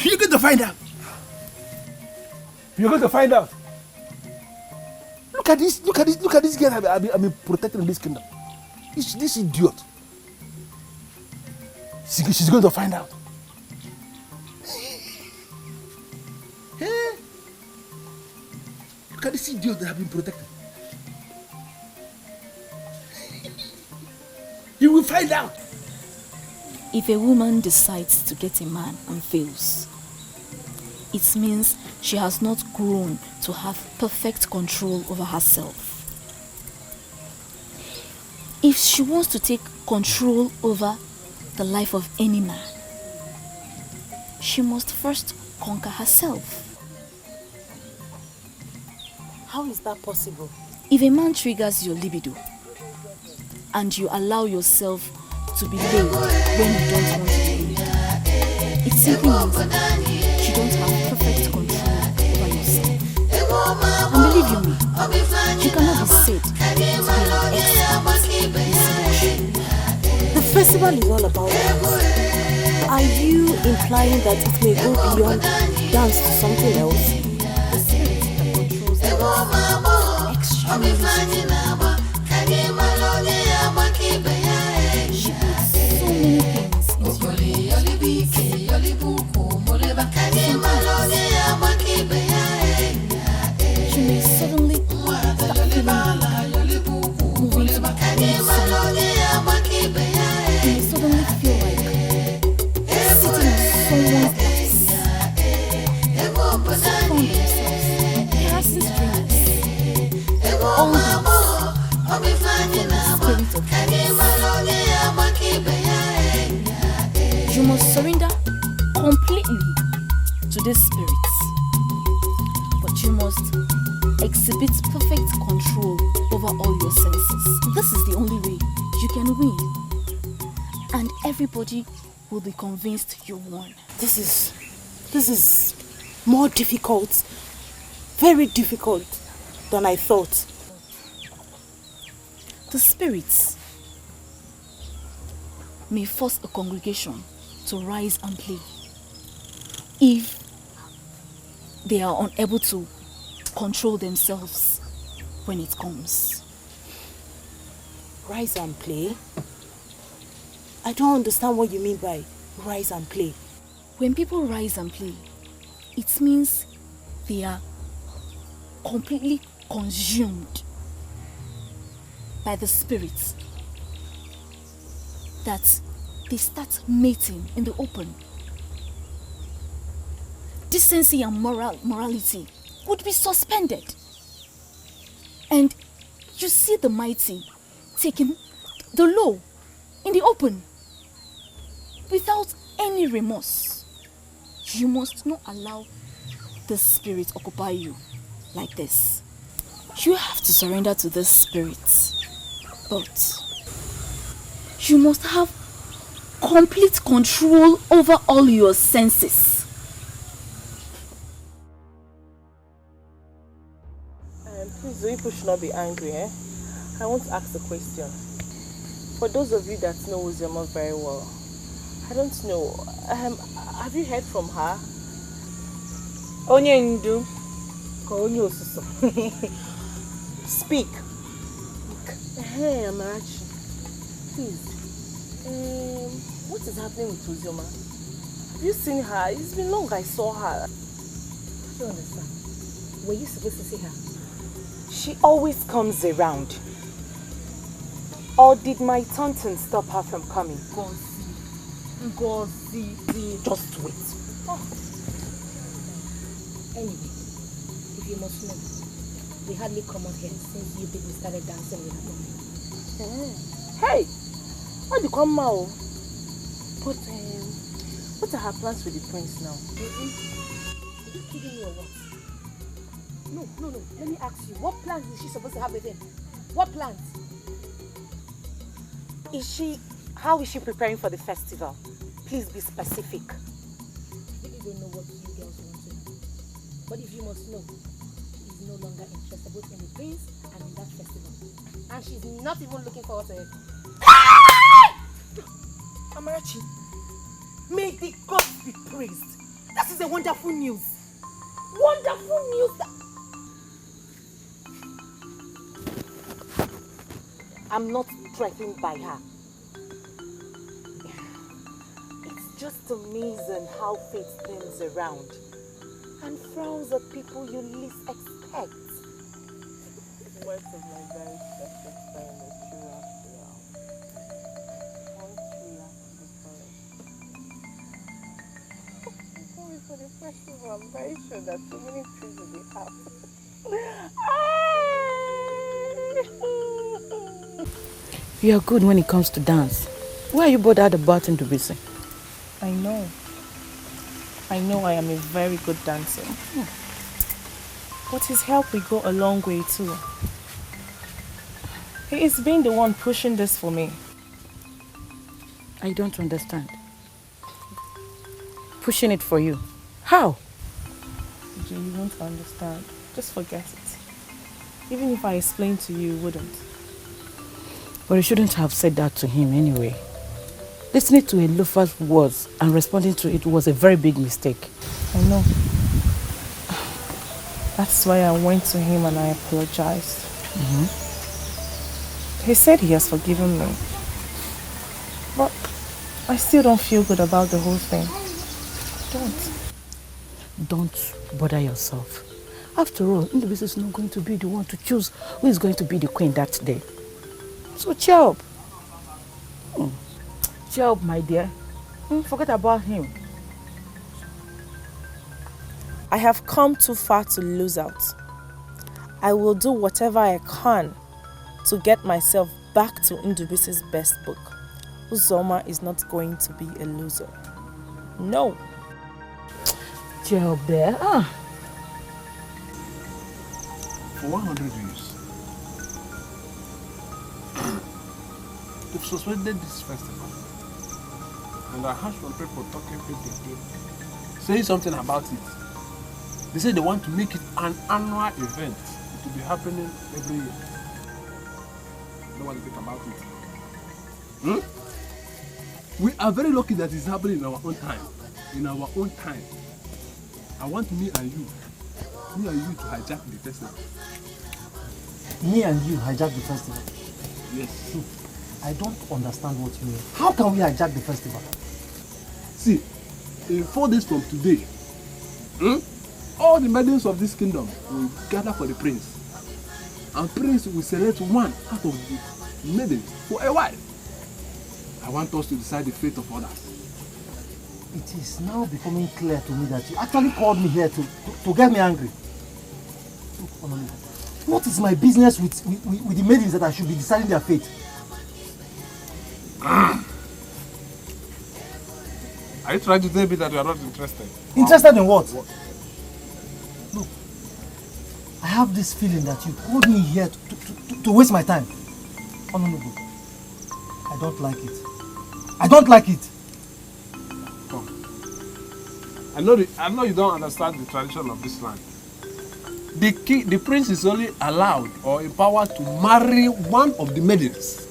You're going to find out. You're going to find out. Look at this girl I've been protecting in this kingdom. This idiot. She's going to find out. Hey. Look at this idiot that I've been protecting. You will find out. If a woman decides to get a man and fails, it means she has not grown to have perfect control over herself. If she wants to take control over the life of any man, she must first conquer herself. How is that possible? If a man triggers your libido and you allow yourself to be laid when you don't want to be laid, it simply means you don't have perfect control over yourself. And believe you me, you cannot be said to be an expert in seduction. The festival is all about dance. Are you implying that it may go beyond dance to something else? The spirit that controls the extremely she puts so many things into your you may suddenly start feeling like moving to the you may suddenly feel like sitting on someone's laps. Some found themselves harassing strangers. All this from the spirit of dance. You must surrender completely to this spirit, but you must exhibit perfect control over all your senses. This is the only way you can win, and everybody will be convinced you won. This is more difficult, very difficult than I thought. The spirits may force a congregation to rise and play if they are unable to control themselves when it comes. Rise and play? I don't understand what you mean by rise and play. When people rise and play, it means they are completely consumed by the spirits, that they start mating in the open. Decency and morality would be suspended. And you see the mighty taking the low in the open without any remorse. You must not allow the spirit occupy you like this. You have to surrender to this spirit, but you must have complete control over all your senses. Please, you people should not be angry, eh? I want to ask a question. For those of you that know Wazobia very well, I don't know, have you heard from her? Onye ndu, ka onye osuso. Speak. Hey, Amarachi, please. What is happening with Wazobia? Have you seen her? It's been long I saw her. I don't understand. Were you supposed to see her? She always comes around. Or did my taunting stop her from coming? Ngozi, Just wait. Anyway, if you must know, we hardly come out here since you people started dancing with her mommy. Hey! What do you come now? But, what are her plans with the prince now? Are you kidding me or what? No. Let me ask you, what plans is she supposed to have with him? What plans? How is she preparing for the festival? Please be specific. I really don't know what you girls want to know. But if you must know, she is no longer interested both in the prince and in that festival. And she's not even looking forward to it. Amarachi, may the gods be praised. That is a wonderful news. Wonderful news that... I'm not threatened by her. It's just amazing how fate spins around and frowns at people you least expect. Words of my very special friend, for the festival, I'm very sure that so many things will be happening. You are good when it comes to dance. Why are you bothered about Ndubisi? I know I am a very good dancer. But his help will go a long way too. He is being the one pushing this for me. I don't understand. Pushing it for you. How? You won't understand. Just forget it. Even if I explained to you, you wouldn't. But you shouldn't have said that to him anyway. Listening to a loafer's words and responding to it was a very big mistake. I know. That's why I went to him and I apologized. He said he has forgiven me. But I still don't feel good about the whole thing. Don't bother yourself. After all, Ndubisi is not going to be the one to choose who is going to be the queen that day. So cheer up. Cheer up, my dear. Forget about him. I have come too far to lose out. I will do whatever I can to get myself back to Ndubisi's best book. Uzoma is not going to be a loser. No. Cheer up there. For 100 years, they've suspended this festival. And I heard some people talking saying something about it. They say they want to make it an annual event. It will be happening every year. No one think about it. We are very lucky that it's happening in our own time. In our own time. I want me and you to hijack the festival. Me and you hijack the festival? Yes. I don't understand what you mean. How can we hijack the festival? See, in 4 days from today, all the maidens of this kingdom will gather for the prince. And prince will select one out of the maidens for a wife. I want us to decide the fate of others. It is now becoming clear to me that you actually called me here to get me angry. Look, what is my business with the maidens that I should be deciding their fate? Are you trying to tell me that you are not interested? Interested in what? Look, I have this feeling that you called me here to waste my time. Oh, no. I don't like it. I don't like it. Come. I know you don't understand the tradition of this land. The prince is only allowed or empowered to marry one of the maidens.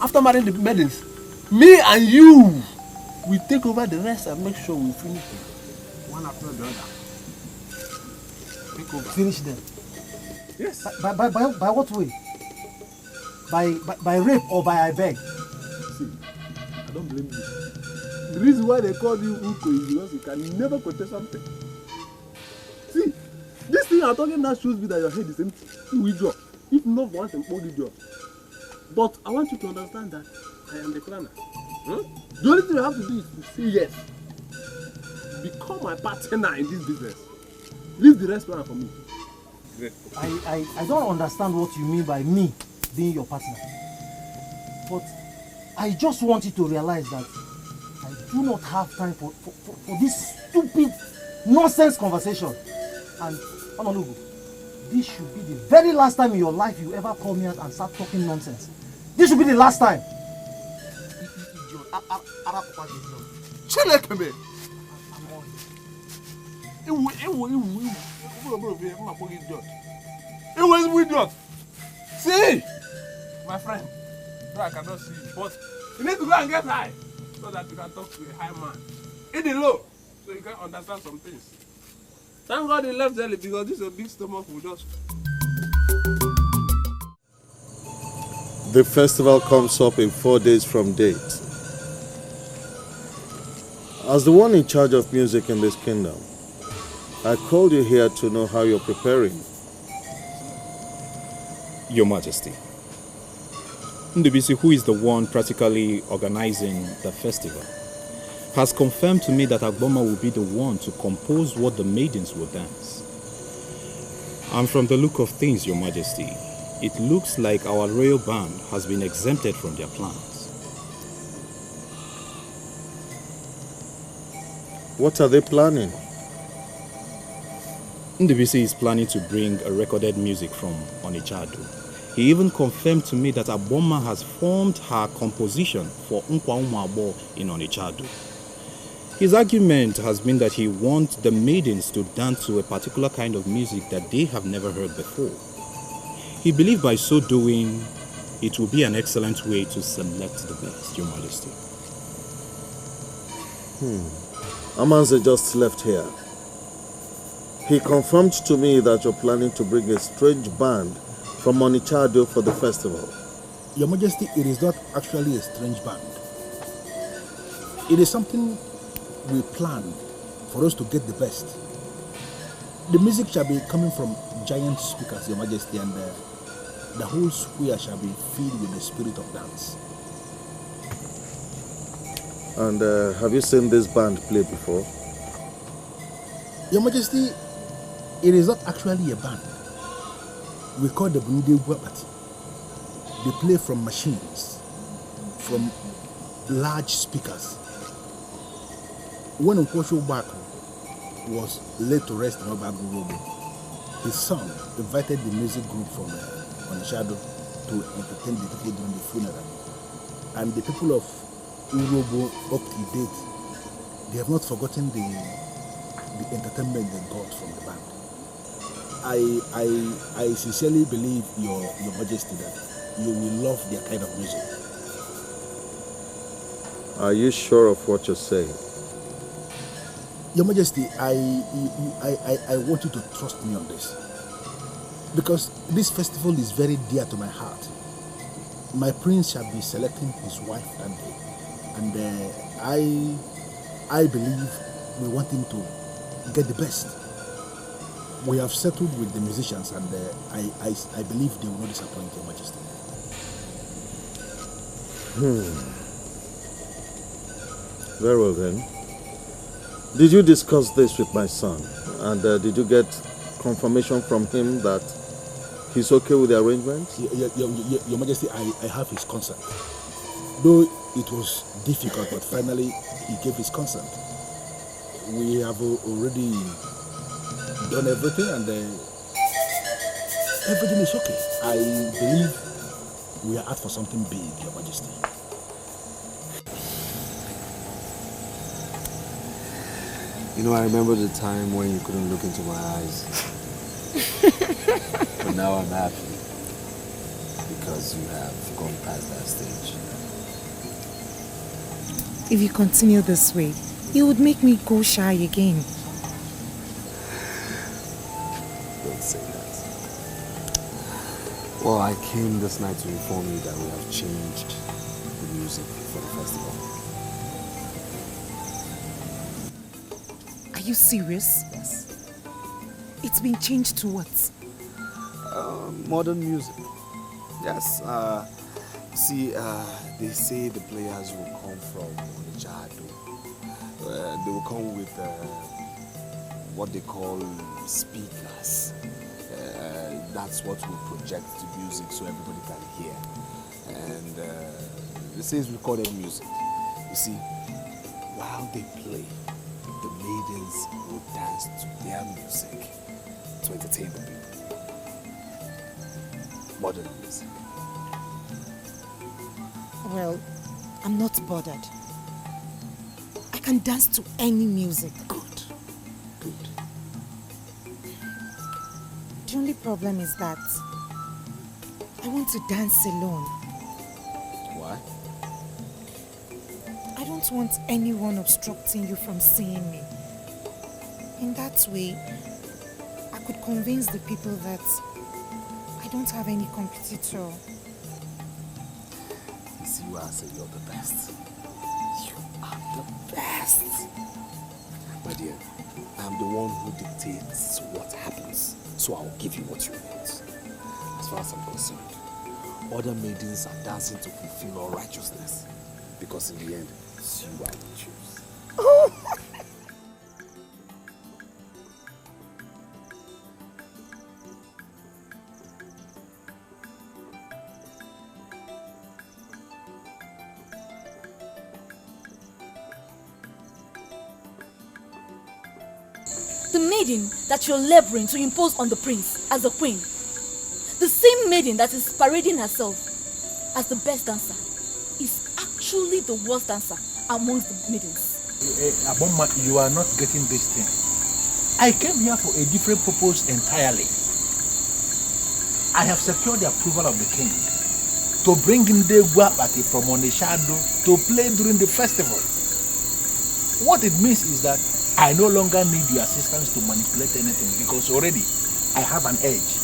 After marrying the maidens, me and you will take over the rest and make sure we finish them one after the other. Take over. Finish them? Yes. By what way? By rape or by I beg? See, I don't blame you. The reason why they call you Uko is because you can never contest something. See, this thing I'm talking about shows me that your head is empty. You withdraw. If not once and only job. But I want you to understand that I am the planner. The only thing you have to do is to say yes. Become my partner in this business. Leave the rest plan for me. Great. I don't understand what you mean by me being your partner. But I just want you to realize that I do not have time for this stupid nonsense conversation. And Honorable, this should be the very last time in your life you ever call me out and start talking nonsense. This should be the last time. See, my friend, no, I cannot see you, but you need to go and get high so that you can talk to a high man. Eat the low so you can understand some things. Thank God he left early because this is a big stomach will just. The festival comes up in 4 days from date. As the one in charge of music in this kingdom, I called you here to know how you're preparing. Your Majesty, Ndubisi, who is the one practically organizing the festival, has confirmed to me that Agboma will be the one to compose what the maidens will dance. And from the look of things, Your Majesty, it looks like our royal band has been exempted from their plans. What are they planning? Ndubisi is planning to bring a recorded music from Onichado. He even confirmed to me that Agboma has formed her composition for Nkwa Umabo in Onichado. His argument has been that he wants the maidens to dance to a particular kind of music that they have never heard before. He believed by so doing, it will be an excellent way to select the best, Your Majesty. Amanze just left here. He confirmed to me that you're planning to bring a strange band from Onichado for the festival. Your Majesty, it is not actually a strange band. It is something we planned for us to get the best. The music shall be coming from giant speakers, Your Majesty, and the whole square shall be filled with the spirit of dance. And have you seen this band play before? Your Majesty, it is not actually a band. We call the Bunide Wapati. They play from machines, from large speakers. When Ubaka was laid to rest in Ubah, his son invited the music group from Onishado to entertain the people during the funeral. And the people of Urobo up to date, they have not forgotten the entertainment they got from the band. I sincerely believe, Your Majesty, that you will love their kind of music. Are you sure of what you're saying? Your Majesty, I want you to trust me on this. Because this festival is very dear to my heart. My prince shall be selecting his wife that day. And I believe we want him to get the best. We have settled with the musicians, and I believe they will not disappoint, Your Majesty. Very well then. Did you discuss this with my son? And did you get confirmation from him that he's okay with the arrangements? Your Majesty, I have his consent. Though it was difficult, but finally he gave his consent. We have already done everything, and everything is okay. I believe we are out for something big, Your Majesty. You know, I remember the time when you couldn't look into my eyes. But now I'm happy because you have gone past that stage. If you continue this way, you would make me go shy again. Don't say that. Well, I came this night to inform you that we have changed the music for the festival. Are you serious? Yes. It's been changed to what? Modern music. Yes. See, they say the players will come from Onijado. They will come with what they call speakers. That's what will project the music so everybody can hear. And they say it's recorded music. You see, while they play, the maidens will dance to their music to entertain the people. Modern music. Well, I'm not bothered. I can dance to any music. Good. Good. The only problem is that I want to dance alone. Why? I don't want anyone obstructing you from seeing me. In that way, I could convince the people that I don't have any competitor. You see why I say you're the best. You are the best. My dear, I'm the one who dictates what happens, so I'll give you what you want. As far as I'm concerned, other maidens are dancing to fulfill all righteousness, because in the end, it's you I will choose. The maiden that you're laboring to impose on the prince as a queen, the same maiden that is parading herself as the best dancer, is actually the worst dancer amongst the maidens. Aboma, you are not getting this thing. I came here for a different purpose entirely. I have secured the approval of the king to bring in the Guapati from Onishado to play during the festival. What it means is that I no longer need your assistance to manipulate anything, because already I have an edge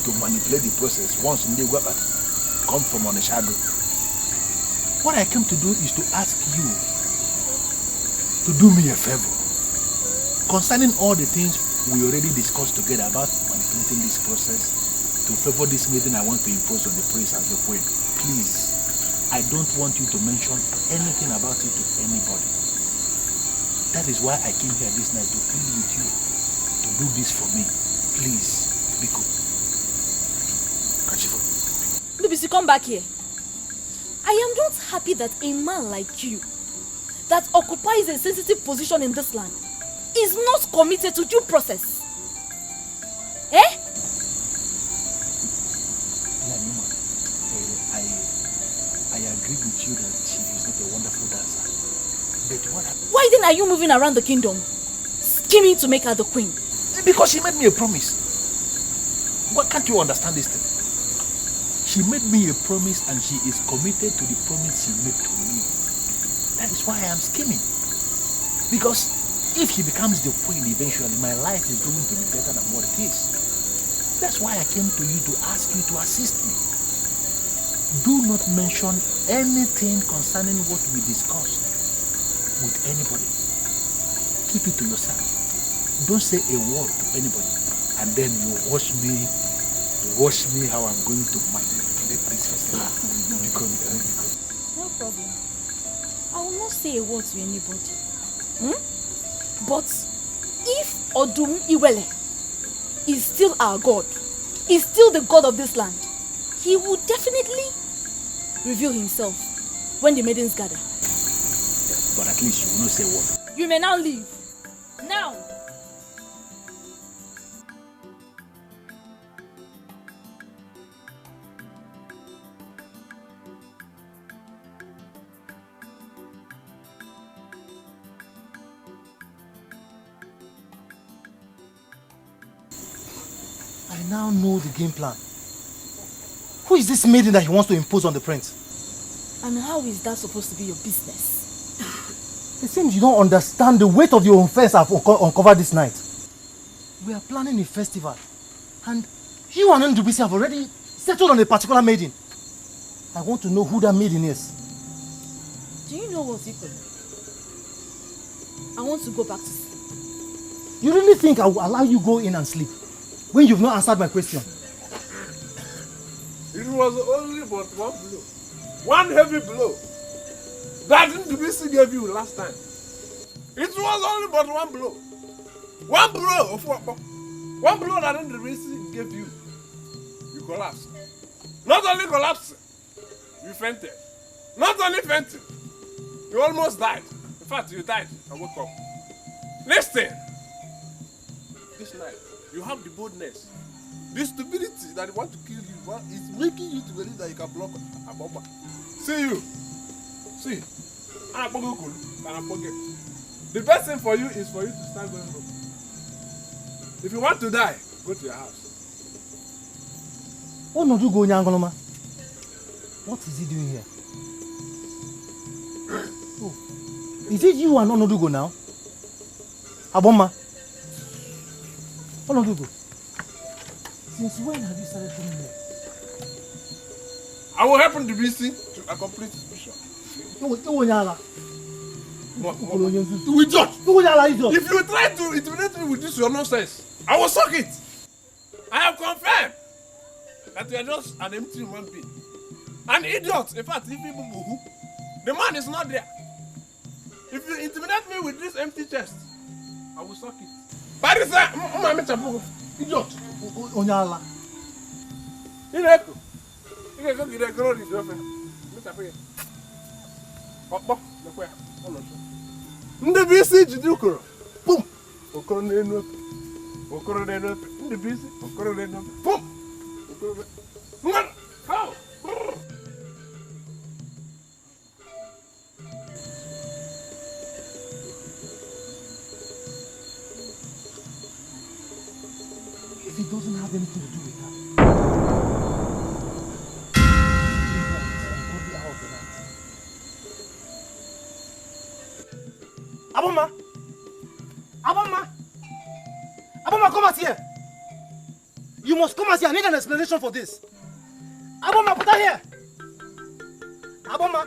to manipulate the process once in the Guapati come from Onishado. What I came to do is to ask you to do me a favor concerning all the things we already discussed together about manipulating this process to favor this maiden I want to impose on the prince as the queen. Please, I don't want you to mention anything about it to anybody. That is why I came here this night to plead with you to do this for me. Please, be good. Kachifu. Bibisi, come back here. I am not happy that a man like you, that occupies a sensitive position in this land, is not committed to due process. Eh? I agree with you that she is not a wonderful dancer. But why then are you moving around the kingdom, scheming to make her the queen? Because she made me a promise. Why can't you understand this thing? She made me a promise and she is committed to the promise she made to me. That is why I am scheming. Because if she becomes the queen eventually, my life is going to be better than what it is. That's why I came to you to ask you to assist me. Do not mention anything concerning what we discussed with anybody. Keep it to yourself. Don't say a word to anybody. And then you watch me how I'm going to manipulate this festival. No problem. I will not say a word to anybody. But if Odum Iwele is still our God, is still the God of this land, he will definitely reveal himself when the maidens gather. But at least you will not say a word. You may now leave. Now! I now know the game plan. Who is this maiden that he wants to impose on the prince? And how is that supposed to be your business? It seems you don't understand the weight of the offense I've uncovered this night. We are planning a festival, and you and Ndubisi have already settled on a particular maiden. I want to know who that maiden is. Do you know what's equal? I want to go back to sleep. You really think I will allow you go in and sleep when you've not answered my question? It was only but one blow. One heavy blow. That Ndubisi gave you last time. It was only but one blow. One blow of what? One blow that Ndubisi gave you. You collapsed. Not only collapsed, you fainted. Not only fainted, you almost died. In fact, you died and woke up. Listen. This night, you have the boldness. The stupidity that want to kill you is making you to believe that you can block a bomber. See you. See. The best thing for you is for you to start going home. If you want to die, go to your house. What not do go Nyangoloma? What is he doing here? Oh. Is it you and Onodugo now? Aboma? Onodugo? Since when have you started coming here? I will help him to be seen to accomplish his mission. We judge. If you try to intimidate me with this your nonsense, I will suck it. I have confirmed that you are just an empty human being. An idiot. In fact, if people boo, the man is not there. If you intimidate me with this empty chest, I will suck it. But it's a idiot. Onyala. Ineko. You can get a girl in your friend. Ndubisi jidukoro. Boom. Okoro n'enu. Okoro n'enu. Ndubisi. Okoro n'enu. Boom. Okoro. Ngwan. How? If it doesn't have anything to do with that. Aboma! Aboma! Aboma, come out here! You must come out here. I need an explanation for this. Aboma, put her here! Aboma!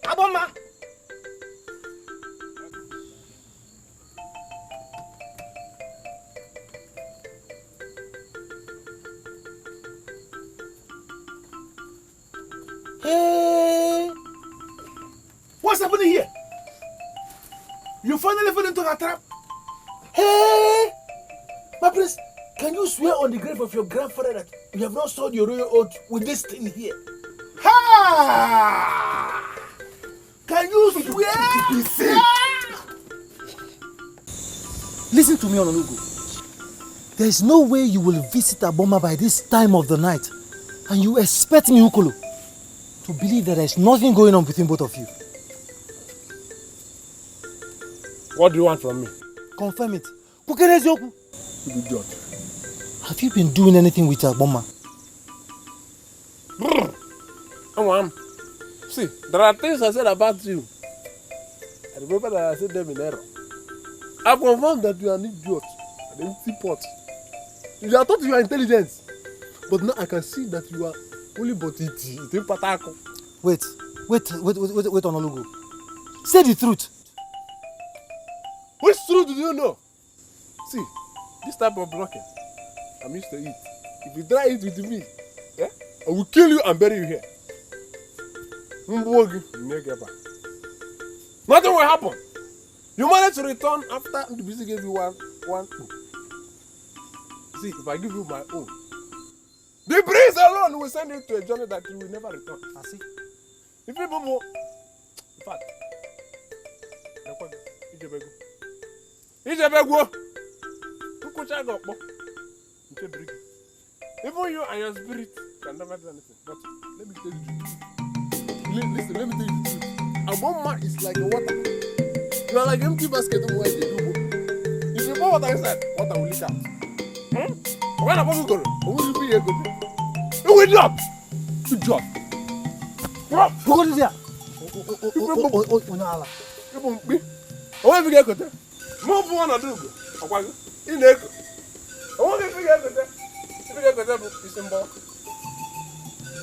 Aboma! Hey! What's happening here? You finally fell into a trap. Hey! My prince, can you swear on the grave of your grandfather that you have not sold your royal oath with this thing here? Ha! Can you swear? Listen to me, Ononugo. There is no way you will visit Aboma by this time of the night and you expect me, Ukolo, to believe that there is nothing going on between both of you. What do you want from me? Confirm it. Idiot. Have you been doing anything with Aboma? See, there are things I said about you. I remember that I said them in error. I confirmed that you are an idiot, an empty pot. You are thought you are intelligent, but now I can see that you are only but it. Wait, Ononugo. Say the truth. Which truth do you know? See, this type of blocking, I'm used to it. If you try it with me, I will kill you and bury you here. Nothing will happen. You manage to return after the busy gave you one. See, if I give you my own, the breeze alone will send you to a journey that you will never return. I see. If people move, in fact, even you and your spirit can never do anything. But let me tell you the truth. Listen, let me tell you the truth. Aboma is like a water. You are like an empty basket of water. If you pour water inside, water will leak out. When Aboma go, will you be here? You will drop. You drop. Drop. Go there. Where we get there? Move on and do. In the echo. I want to figure out that. Figure out that is in bulk.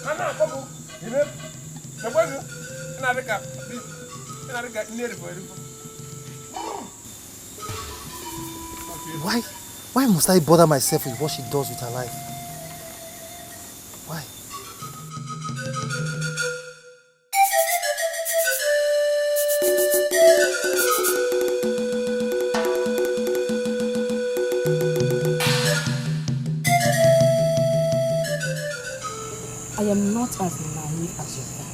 I'm not couple. You know, the weather. And I got near for it. Why must I bother myself with what she does with her life? naive as you think.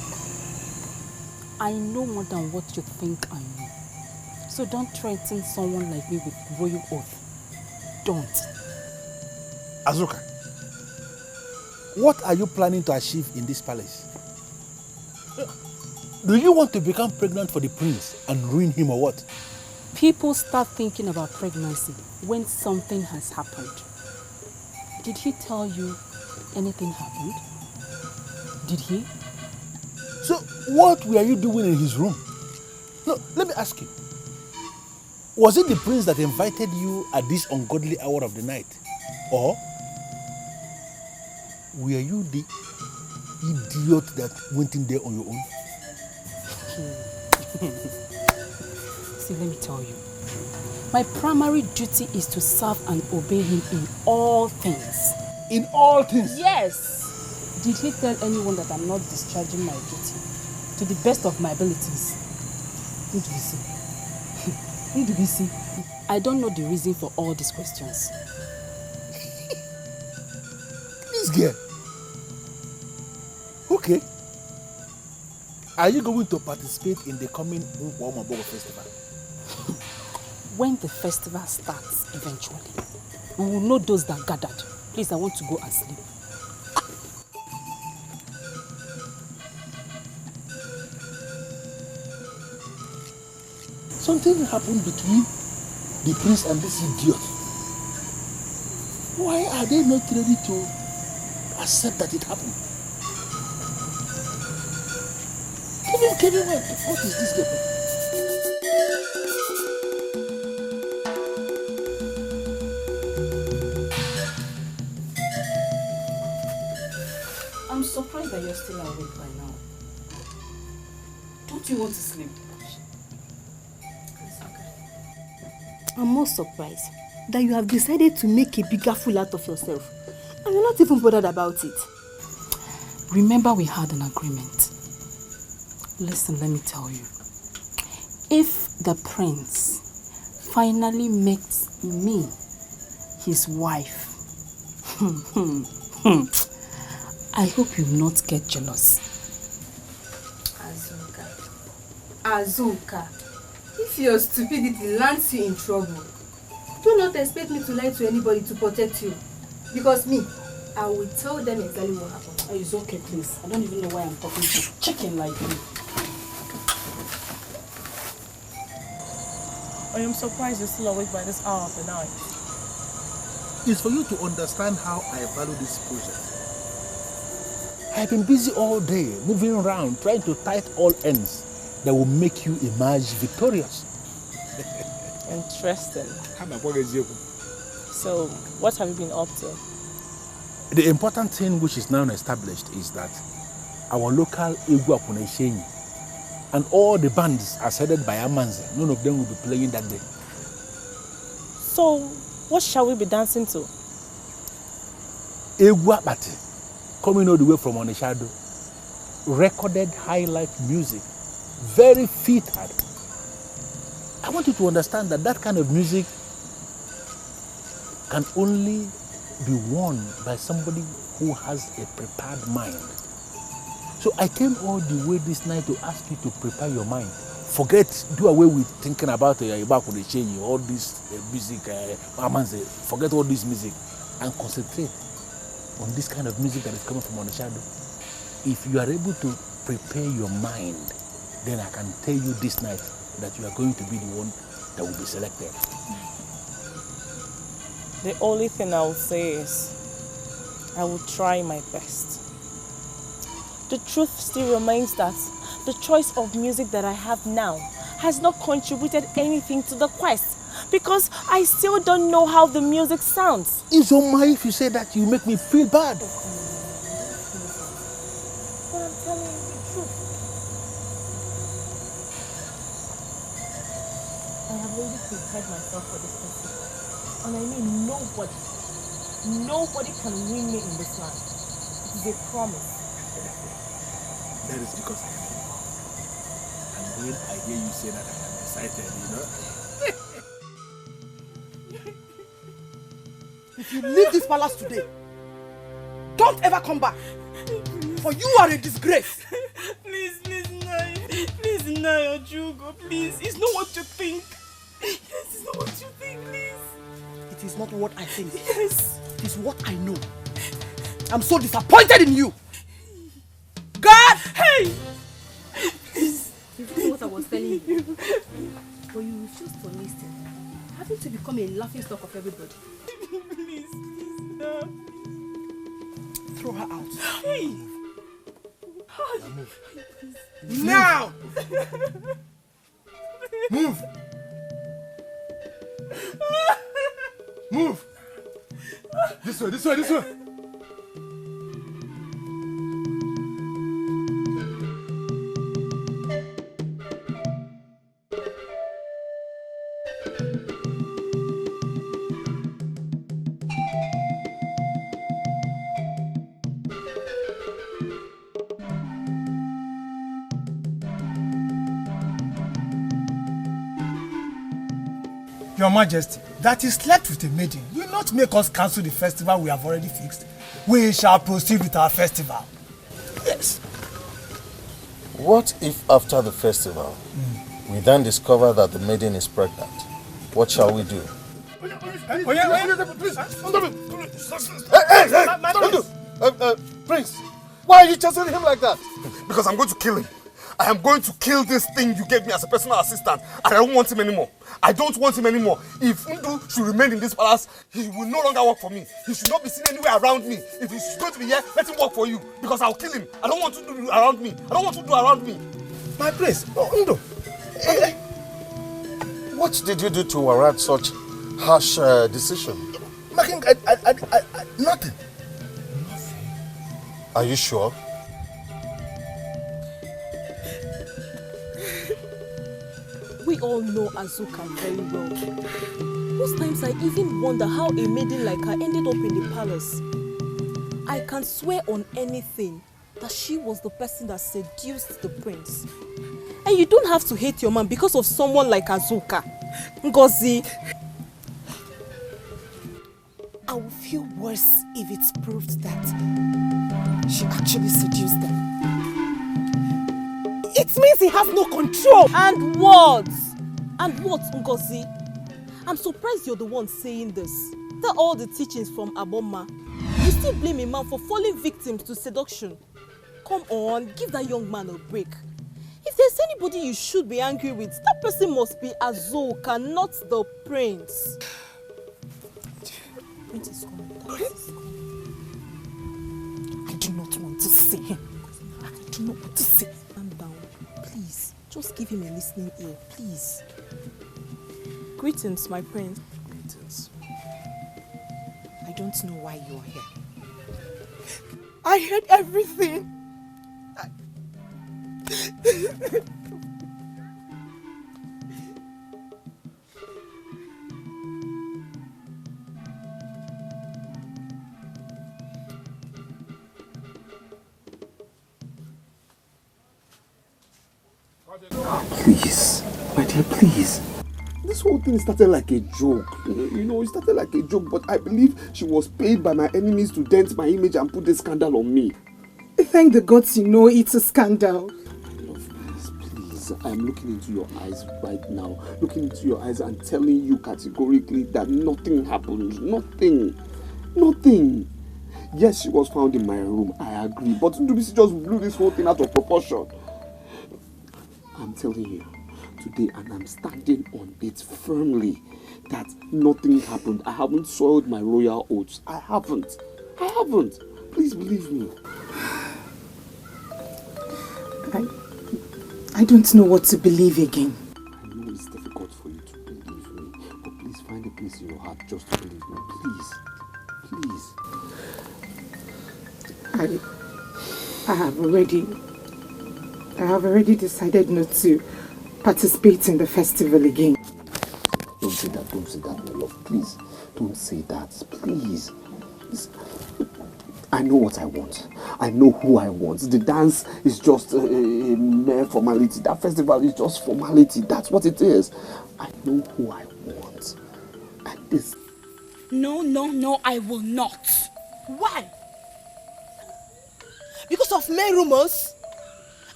I know more than what you think I know. So don't threaten someone like me with royal oath. Don't. Azuka, what are you planning to achieve in this palace? Do you want to become pregnant for the prince and ruin him or what? People start thinking about pregnancy when something has happened. Did he tell you anything happened? Did he? So what were you doing in his room? No, let me ask you. Was it the prince that invited you at this ungodly hour of the night? Or were you the idiot that went in there on your own? See, let me tell you. My primary duty is to serve and obey him in all things. In all things? Yes. Did he tell anyone that I'm not discharging my duty to the best of my abilities? I don't know the reason for all these questions. This girl. Okay. Are you going to participate in the coming Ugezu festival? When the festival starts eventually, we will know those that gathered. Please, I want to go and sleep. Something happened between the prince and this idiot. Why are they not ready to accept that it happened? Give me what is this girl? I'm surprised that you're still awake by now. Don't you want to sleep? I'm more surprised that you have decided to make a bigger fool out of yourself. And you're not even bothered about it. Remember, we had an agreement. Listen, let me tell you. If the prince finally makes me his wife, I hope you not get jealous. Azuka, if your stupidity lands you in trouble, do not expect me to lie to anybody to protect you. Because me, I will tell them exactly what happened. Oh, it's okay, please. I don't even know why I'm talking to chicken like you. I am surprised you're still awake by this hour of the night. It's for you to understand how I value this project. I've been busy all day, moving around, trying to tight all ends that will make you emerge victorious. Interesting. So, what have you been up to? The important thing which is now established is that our local Coronation and all the bands are headed by Amanze. None of them will be playing that day. So, what shall we be dancing to? Egwapati, coming all the way from Onishado. Recorded high life music, very fitted. I want you to understand that that kind of music can only be won by somebody who has a prepared mind. So I came all the way this night to ask you to prepare your mind. Do away with thinking about Ubaka, all this music, forget all this music and concentrate on this kind of music that is coming from Onishado. If you are able to prepare your mind, then I can tell you this night that you are going to be the one that will be selected. The only thing I will say is, I will try my best. The truth still remains that the choice of music that I have now has not contributed anything to the quest because I still don't know how the music sounds. It's on my if you say that, you make me feel bad. But I'm telling you the truth. I have already prepared myself for this festival. And I mean nobody can win me in this land. It is a promise. That is because I am Ubah. And when I hear you say that, I am excited, If you leave this palace today, don't ever come back. For you are a disgrace. Please, Nai. Please, Nai, Ojugo, please. It's not what you think. Yes, it's not what you think, please. It is not what I think. Yes. It is what I know. I'm so disappointed in you. God! Hey! Please. You know what I was telling you? But you refuse to listen. Having to become a laughing stock of everybody. Please, no. Throw her out. Hey! Now! Move! Move! This way, this way, this way! Your Majesty, that he slept with a maiden will not make us cancel the festival we have already fixed. We shall proceed with our festival. Yes. What if after the festival, we then discover that the maiden is pregnant? What shall we do? Please, Prince, why are you chasing him like that? Because I'm going to kill him. I am going to kill this thing you gave me as a personal assistant, and I don't want him anymore. I don't want him anymore. If Ndu should remain in this palace, he will no longer work for me. He should not be seen anywhere around me. If he's going to be here, let him work for you, because I'll kill him. I don't want to do around me. I don't want to do around me. My prince, Ndu. What did you do to warrant such harsh decision? Nothing. Are you sure? We all know Azuka very well. Most times I even wonder how a maiden like her ended up in the palace. I can swear on anything that she was the person that seduced the prince. And you don't have to hate your man because of someone like Azuka. Ngozi. I will feel worse if it's proved that she actually seduced them. It means he has no control. And what? And what, Ngozi? I'm surprised you're the one saying this. After all the teachings from Aboma, you still blame a man for falling victim to seduction. Come on, give that young man a break. If there's anybody you should be angry with, that person must be Azuka, not the prince. Prince is coming. I do not want to see him. I do not want to see him. Calm down, please. Just give him a listening ear, please. Greetings, my prince. Greetings. I don't know why you're here. I heard everything. Please, my dear, please. This whole thing started like a joke. You know, it started like a joke, but I believe she was paid by my enemies to dent my image and put the scandal on me. Thank the gods you know it's a scandal. My love, please, I am looking into your eyes right now. Looking into your eyes and telling you categorically that nothing happened. Nothing. Nothing. Yes, she was found in my room, I agree. But Ndubisi just blew this whole thing out of proportion. I'm telling you today, and I'm standing on it firmly, that nothing happened. I haven't soiled my royal oaths. I haven't. Please believe me. I don't know what to believe again. I know it's difficult for you to believe me, but please find a place in your heart just to believe me. Please. I have already decided not to participate in the festival again. Don't say that, my love. Please, don't say that. Please. I know what I want. I know who I want. The dance is just a mere formality. That festival is just formality. That's what it is. I know who I want. And this... No, I will not. Why? Because because of mere rumors?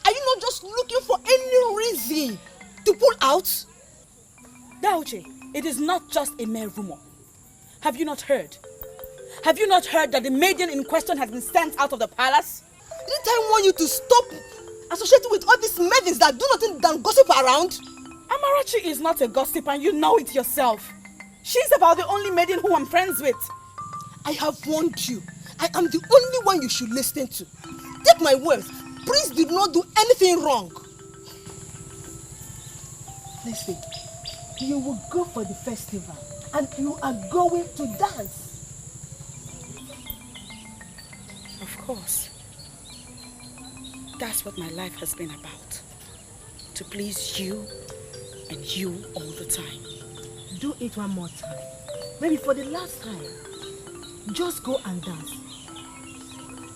Are you not just looking for any reason to pull out? Dauche, it is not just a mere rumor. Have you not heard? Have you not heard that the maiden in question has been sent out of the palace? Didn't I want you to stop associating with all these maidens that do nothing than gossip around? Amarachi is not a gossip and you know it yourself. She's about the only maiden who I'm friends with. I have warned you. I am the only one you should listen to. Take my words. Prince did not do anything wrong. Listen, you will go for the festival and you are going to dance. Of course. That's what my life has been about. To please you and you all the time. Do it one more time. Maybe for the last time. Just go and dance.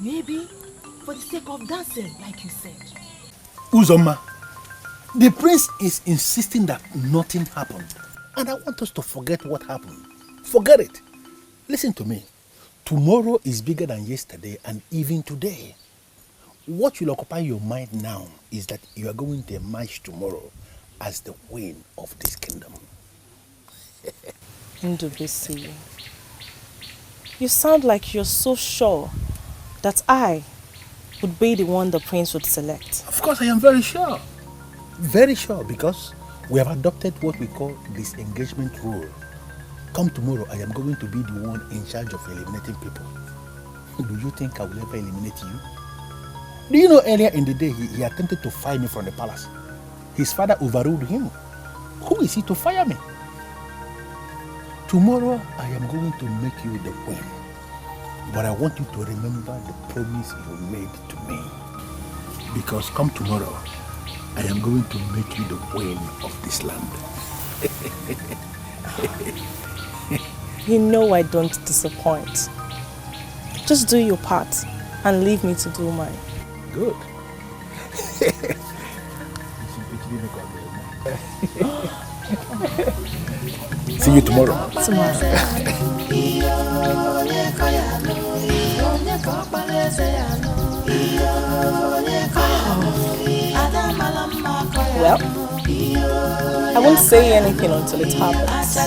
Maybe for the sake of dancing, like you said. Uzoma, the prince is insisting that nothing happened. And I want us to forget what happened. Forget it. Listen to me. Tomorrow is bigger than yesterday and even today. What will occupy your mind now is that you are going to emerge tomorrow as the queen of this kingdom. Ndubisi, you sound like you're so sure that I would be the one the prince would select. Of course, I am very sure. Very sure, because we have adopted what we call disengagement rule. Come tomorrow, I am going to be the one in charge of eliminating people. Do you think I will ever eliminate you? Do you know earlier in the day he attempted to fire me from the palace? His father overruled him. Who is he to fire me? Tomorrow I am going to make you the queen. But I want you to remember the promise you made to me. Because come tomorrow, I am going to make you the queen of this land. You know I don't disappoint. Just do your part and leave me to do mine. Good. See you tomorrow. Well, I won't say anything until it happens.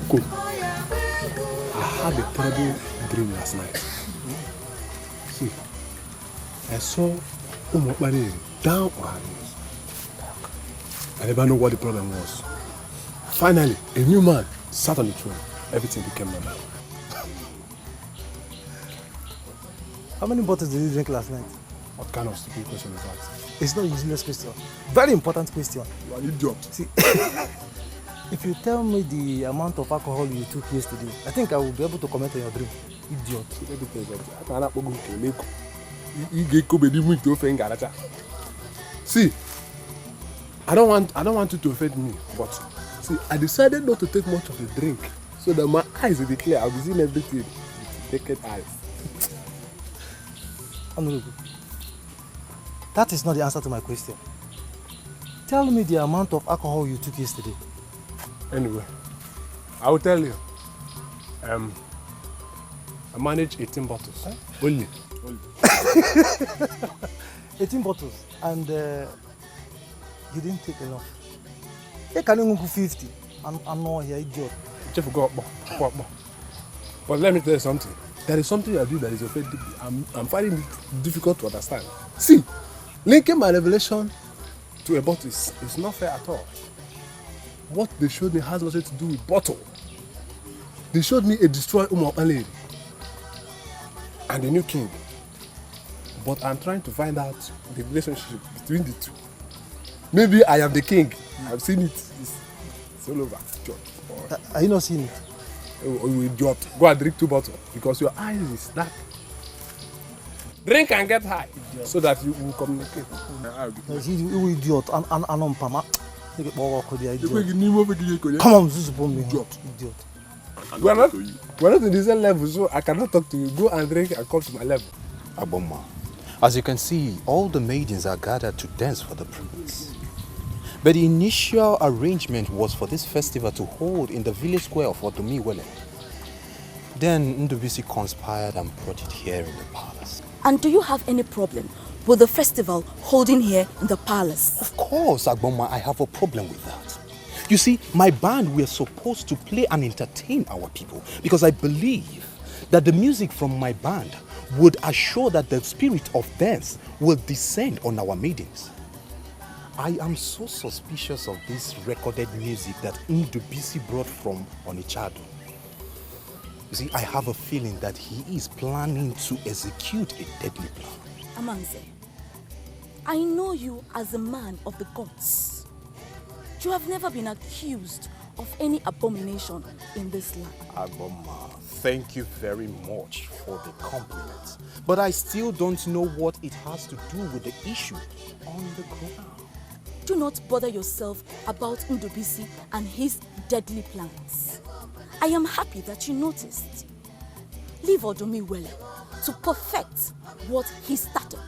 Cool. I had a terrible dream last night. See, I saw Umokbani down on her knees. I never know what the problem was. Finally, a new man sat on the throne. Everything became normal. How many bottles did you drink last night? What kind of stupid question is that? It's not a useless question. Very important question. You are an idiot. See, if you tell me the amount of alcohol you took yesterday, I think I will be able to comment on your dream. Idiot. See, I don't want you to offend me, but see, I decided not to take much of the drink so that my eyes will be clear. I'll be seeing everything with naked eyes. Honorable, that is not the answer to my question. Tell me the amount of alcohol you took yesterday. Anyway, I will tell you. I managed 18 bottles. Huh? Only. 18 bottles, and you didn't take enough. You can even go 50. I'm not here, idiot. Jeff, go up. But let me tell you something. There is something you are doing that is offending me. I'm finding it difficult to understand. See, linking my revelation to a bottle is not fair at all. What they showed me has nothing to do with bottle. They showed me a destroyed Umar and a new king. But I'm trying to find out the relationship between the two. Maybe I am the king. I've seen it. It's all over. Are you not seeing it? You idiot. Go and drink 2 bottles because your eyes is dark. Drink and get high so that you will communicate. You idiot. Come on, idiot. We're not in the same level, so I cannot talk to you. Go and drink and come to my level. Aboma, as you can see, all the maidens are gathered to dance for the prince. But the initial arrangement was for this festival to hold in the village square of Odomiwele. Then Ndubisi conspired and brought it here in the palace. And do you have any problem with the festival holding here in the palace? Of course, Agboma, I have a problem with that. You see, my band, we are supposed to play and entertain our people because I believe that the music from my band would assure that the spirit of dance will descend on our maidens. I am so suspicious of this recorded music that Ndubisi brought from Onichado. You see, I have a feeling that he is planning to execute a deadly plan. Amanze, I know you as a man of the gods. You have never been accused of any abomination in this land. Agboma, thank you very much for the compliment. But I still don't know what it has to do with the issue on the ground. Do not bother yourself about Ndubisi and his deadly plans. I am happy that you noticed. Leave Odomiwele to perfect what he started.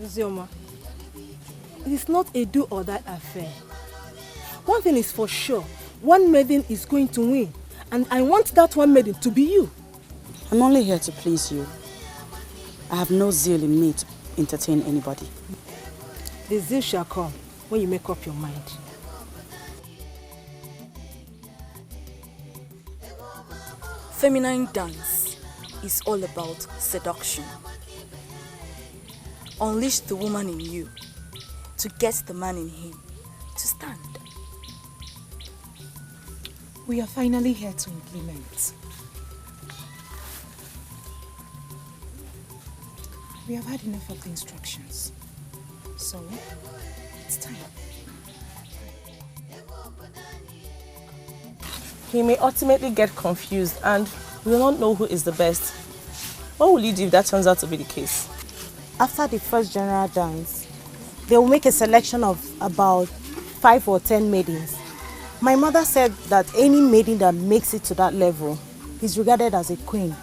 Zioma, it is not a do or die affair. One thing is for sure, one maiden is going to win, and I want that one maiden to be you. I'm only here to please you. I have no zeal in me to entertain anybody. The zeal shall come when you make up your mind. Feminine dance is all about seduction. Unleash the woman in you to get the man in him to stand. We are finally here to implement. We have had enough of the instructions. So, it's time. He may ultimately get confused and we will not know who is the best. What will you do if that turns out to be the case? After the first general dance, they will make a selection of about 5 or 10 maidens. My mother said that any maiden that makes it to that level is regarded as a queen.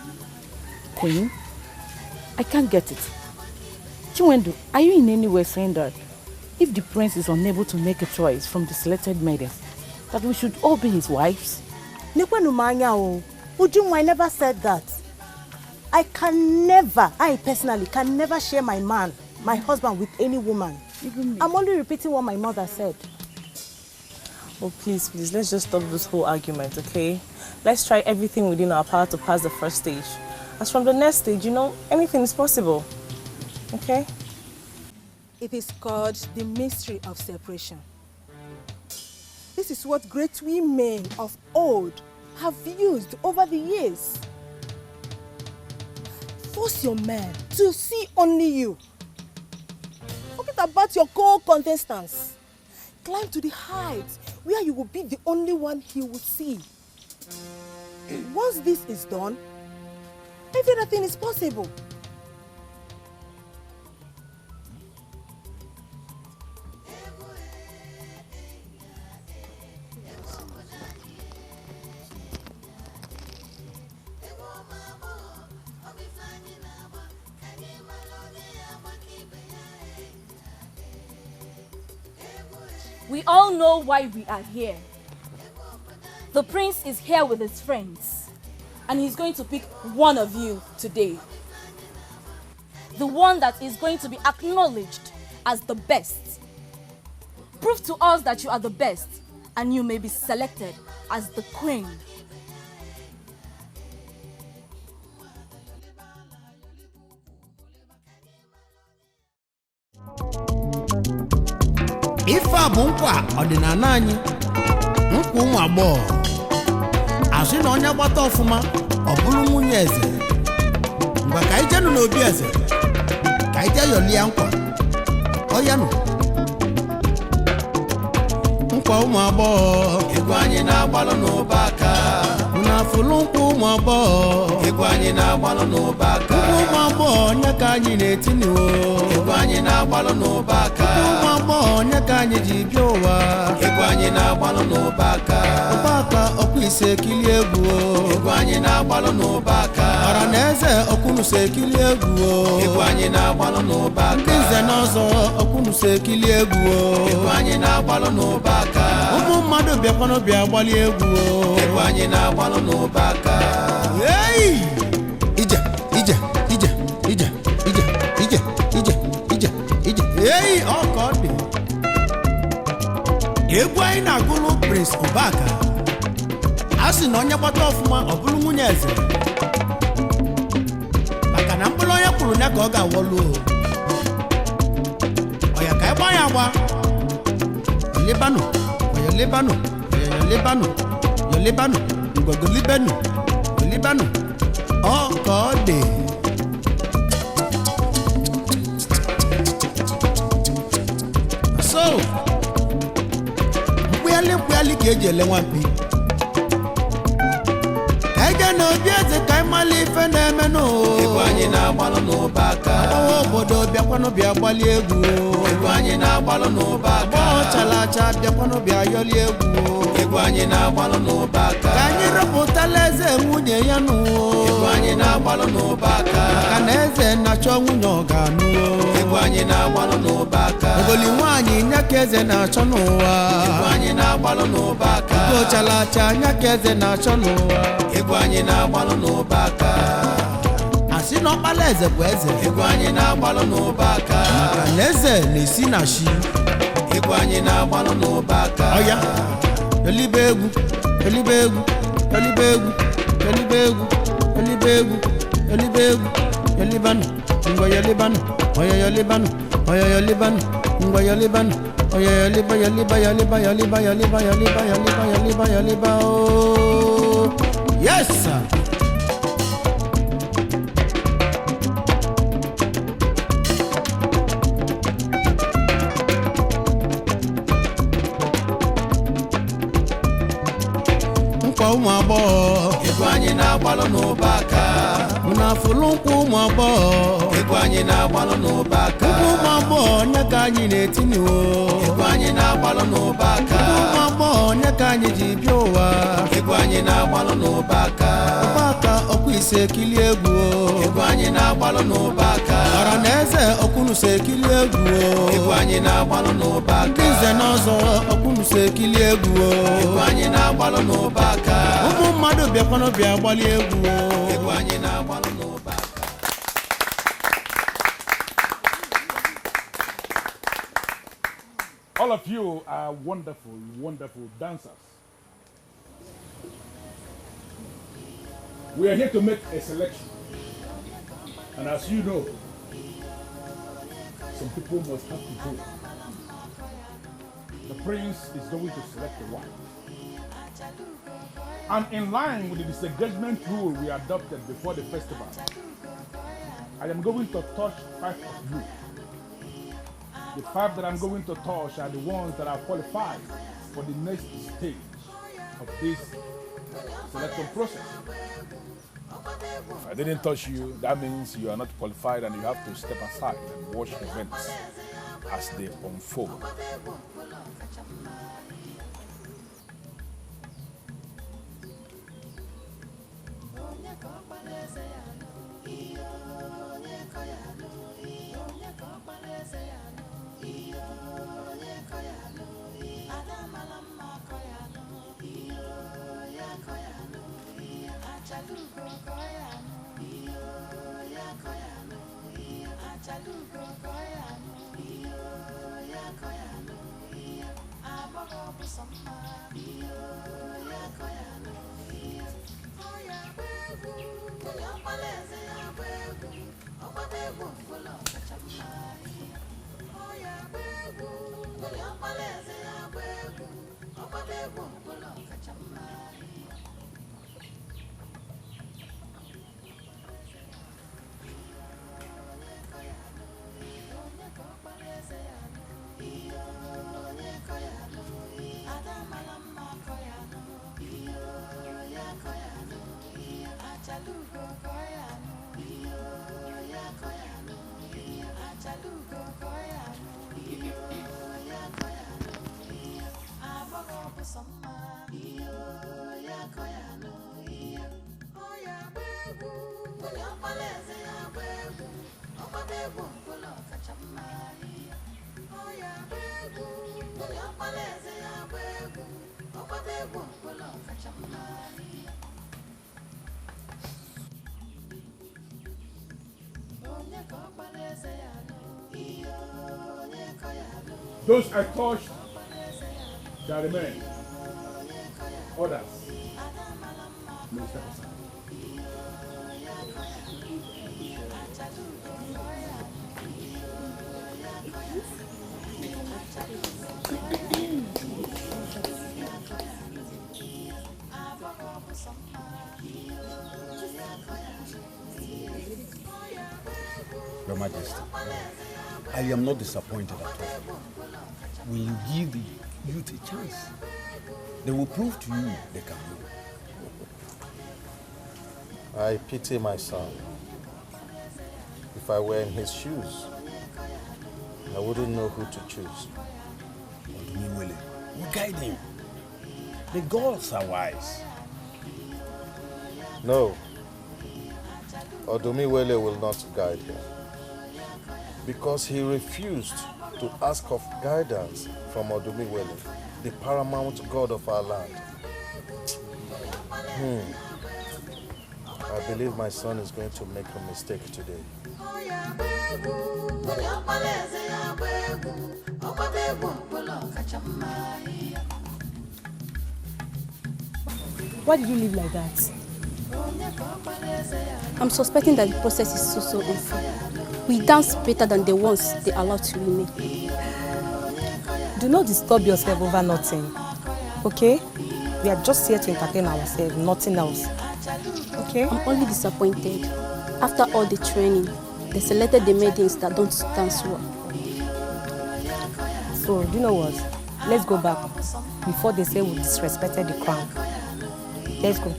Queen? I can't get it. Chiwendu, are you in any way saying that if the prince is unable to make a choice from the selected maidens, that we should all be his wives? Ujunwa never said that. I personally can never share my man, my husband with any woman. I'm only repeating what my mother said. Oh, please, let's just stop this whole argument, okay? Let's try everything within our power to pass the first stage. As from the next stage, anything is possible, okay? It is called the mystery of separation. This is what great women of old have used over the years. Force your man to see only you. Forget about your co-contestants. Climb to the heights where you will be the only one he will see. Once this is done, everything is possible. We all know why we are here. The prince is here with his friends, and he's going to pick one of you today. The one that is going to be acknowledged as the best. Prove to us that you are the best, and you may be selected as the queen. Ife a bụ nkwa ọdịnala anyị, nkwa ụmụ agbọghọ. Asị na onye gbata ọfụma ọ bụrụ nwunye eze. Ngwa ka anyị jenụ n'obi eze ka anyị jee yọlie nkwa. Ọ ya nụ nkwa ụmụ agbọghọ, egwu anyị na-agbalụ n'Ubaka. Unu afụlụ nkwa ụmụ agbọghọ, egwu anyị na-agbalụ n'Ubaka. Nkwa ụmụ agbọghọ onye ka anyị na-etiniwo, egwu anyị na-agbalụ n'Ubaka. Nkwa ụmụ agbọghọ onye ka anyị ji bịa ụwa, egwu anyị na-agbalụ n'Ubaka. Ubaka ọkwa ise ekili egwu, egwu anyị na-agbalụ n'Ubaka. Ọra na eze ọkwụnụso ekili egwu, egwu anyị na-agbalụ n'Ubaka. Ndị nze na ọzọ ọkwụnụso ekili egwu, egwu anyị na-agbalụ n'Ubaka. Ụmụ mmadụ bịakwanụ bịa gbalị egwu, egwu anyị na-agbalụ n'Ubaka. Hey! Ije ije ije ije ije ije ije ije ije. Hey! Ọ ka ọ dị. Egwu anyị na-agụrụ Prince Ubaka. A sị na onye gbata ọfụma ọ bụrụ nwunye eze, maka na mkpụrụ onye kwuru ya ka ọ ga-awọlụ. Ọya ka ịgba ya agba. Yolibanu, Yolibanu, Yolibanu, Yolibanu, Ngwagolibanu, Yolibanu. Ọ ka ọ dị. So, mkpụyali ka eji ele nwampi. Ege na obi eze ka ịmali ife na-eme n'ụwa. Egwu anyị na-agbalụ n'Ubaka. Ọwa obodo bịakwanụ bịa gbalị egwu. Egwu anyị na-agbalụ n'Ubaka. Ọgbọ chalacha bịakwanụ bịa yọli egwu. Egwu anyị na-agbalụ n'Ubaka. Ka anyị rọpụtala eze nwunye ya n'ụwa. Egwu anyị na-agbalụ n'Ubaka. Maka na eze na-achọ nwunye ọ ga-anụ. Egwu anyị na-agbalụ n'Ubaka. Ogoli nwaanyị nya ka eze na-achọ n'ụwa. Egwu anyị na-agbalụ n'Ubaka. Ugo chalacha nya ka eze na-achọ n'ụwa. Egwu anyị na-agbalụ n'Ubaka. Asị na ọkpala eze bụ eze. Egwu anyị na-agbalụ n'Ubaka. Maka na eze na-esi na shi. Egwu anyị na-agbalụ n'Ubaka. Ọya yolibe egwu, yolibe egwu, yolibe egwu, yolibe egwu, yolibe egwu, yolibe egwu, yolibanu, ngwa yolibanu, oya yolibanu, oya yolibanu, ngwa yolibanu, oya yoliba yoliba yoliba yoliba yoliba yoliba yoliba yoliba yoliba. Oh yes sir. Nkwa ụmụ agbọghọ, egwu anyị na-agbalụ n'Ubaka. Unu afụlụ nkwa ụmụ agbọghọ, egwu anyị na-agbalụ n'Ubaka. Nkwa ụmụ agbọghọ onye ka anyị na-etiniwo, egwu anyị na-agbalụ n'Ubaka. Nkwa ụmụ agbọghọ onye ka anyị ji bịa ụwa, egwu anyị na-agbalụ n'Ubaka. Ubaka ọkwa ise ekili egwu, egwu anyị na-agbalụ n'Ubaka. Ọra na eze ọkwụnụso ekili egwu, egwu anyị na-agbalụ n'Ubaka. Ndị nze na ọzọ ọkwụnụso ekili egwu, egwu anyị na-agbalụ n'Ubaka. Ụmụ mmadụ bịakwanụ bịa gbalị egwu, egwu anyị na-agbalụ n'Ubaka. All of you are wonderful, wonderful dancers. We are here to make a selection. And as you know, some people must have to go. The prince is going to select a wife. And in line with the disengagement rule we adopted before the festival, I am going to touch 5 of you. The 5 that I'm going to touch are the ones that are qualified for the next stage of this selection process. If I didn't touch you, that means you are not qualified and you have to step aside and watch events as they unfold. Those I touched shall remain. Others may step aside. Your Majesty, I am not disappointed at all. Will you give the youth a chance? They will prove to you they can do. I pity my son. If I were in his shoes, I wouldn't know who to choose. We guide him. The gods are wise. No. Odumiwele will not guide him. Because he refused to ask of guidance from Odumiwele, the paramount god of our land. I believe my son is going to make a mistake today. Why did you live like that? I'm suspecting that the process is so unfair. We dance better than the ones they allowed to remain. Do not disturb yourself over nothing, okay? We are just here to entertain ourselves, nothing else. Okay? I'm only disappointed. After all the training, they selected the maidens that don't dance well. So, do you know what? Let's go back before they say we disrespected the crown. Let's go.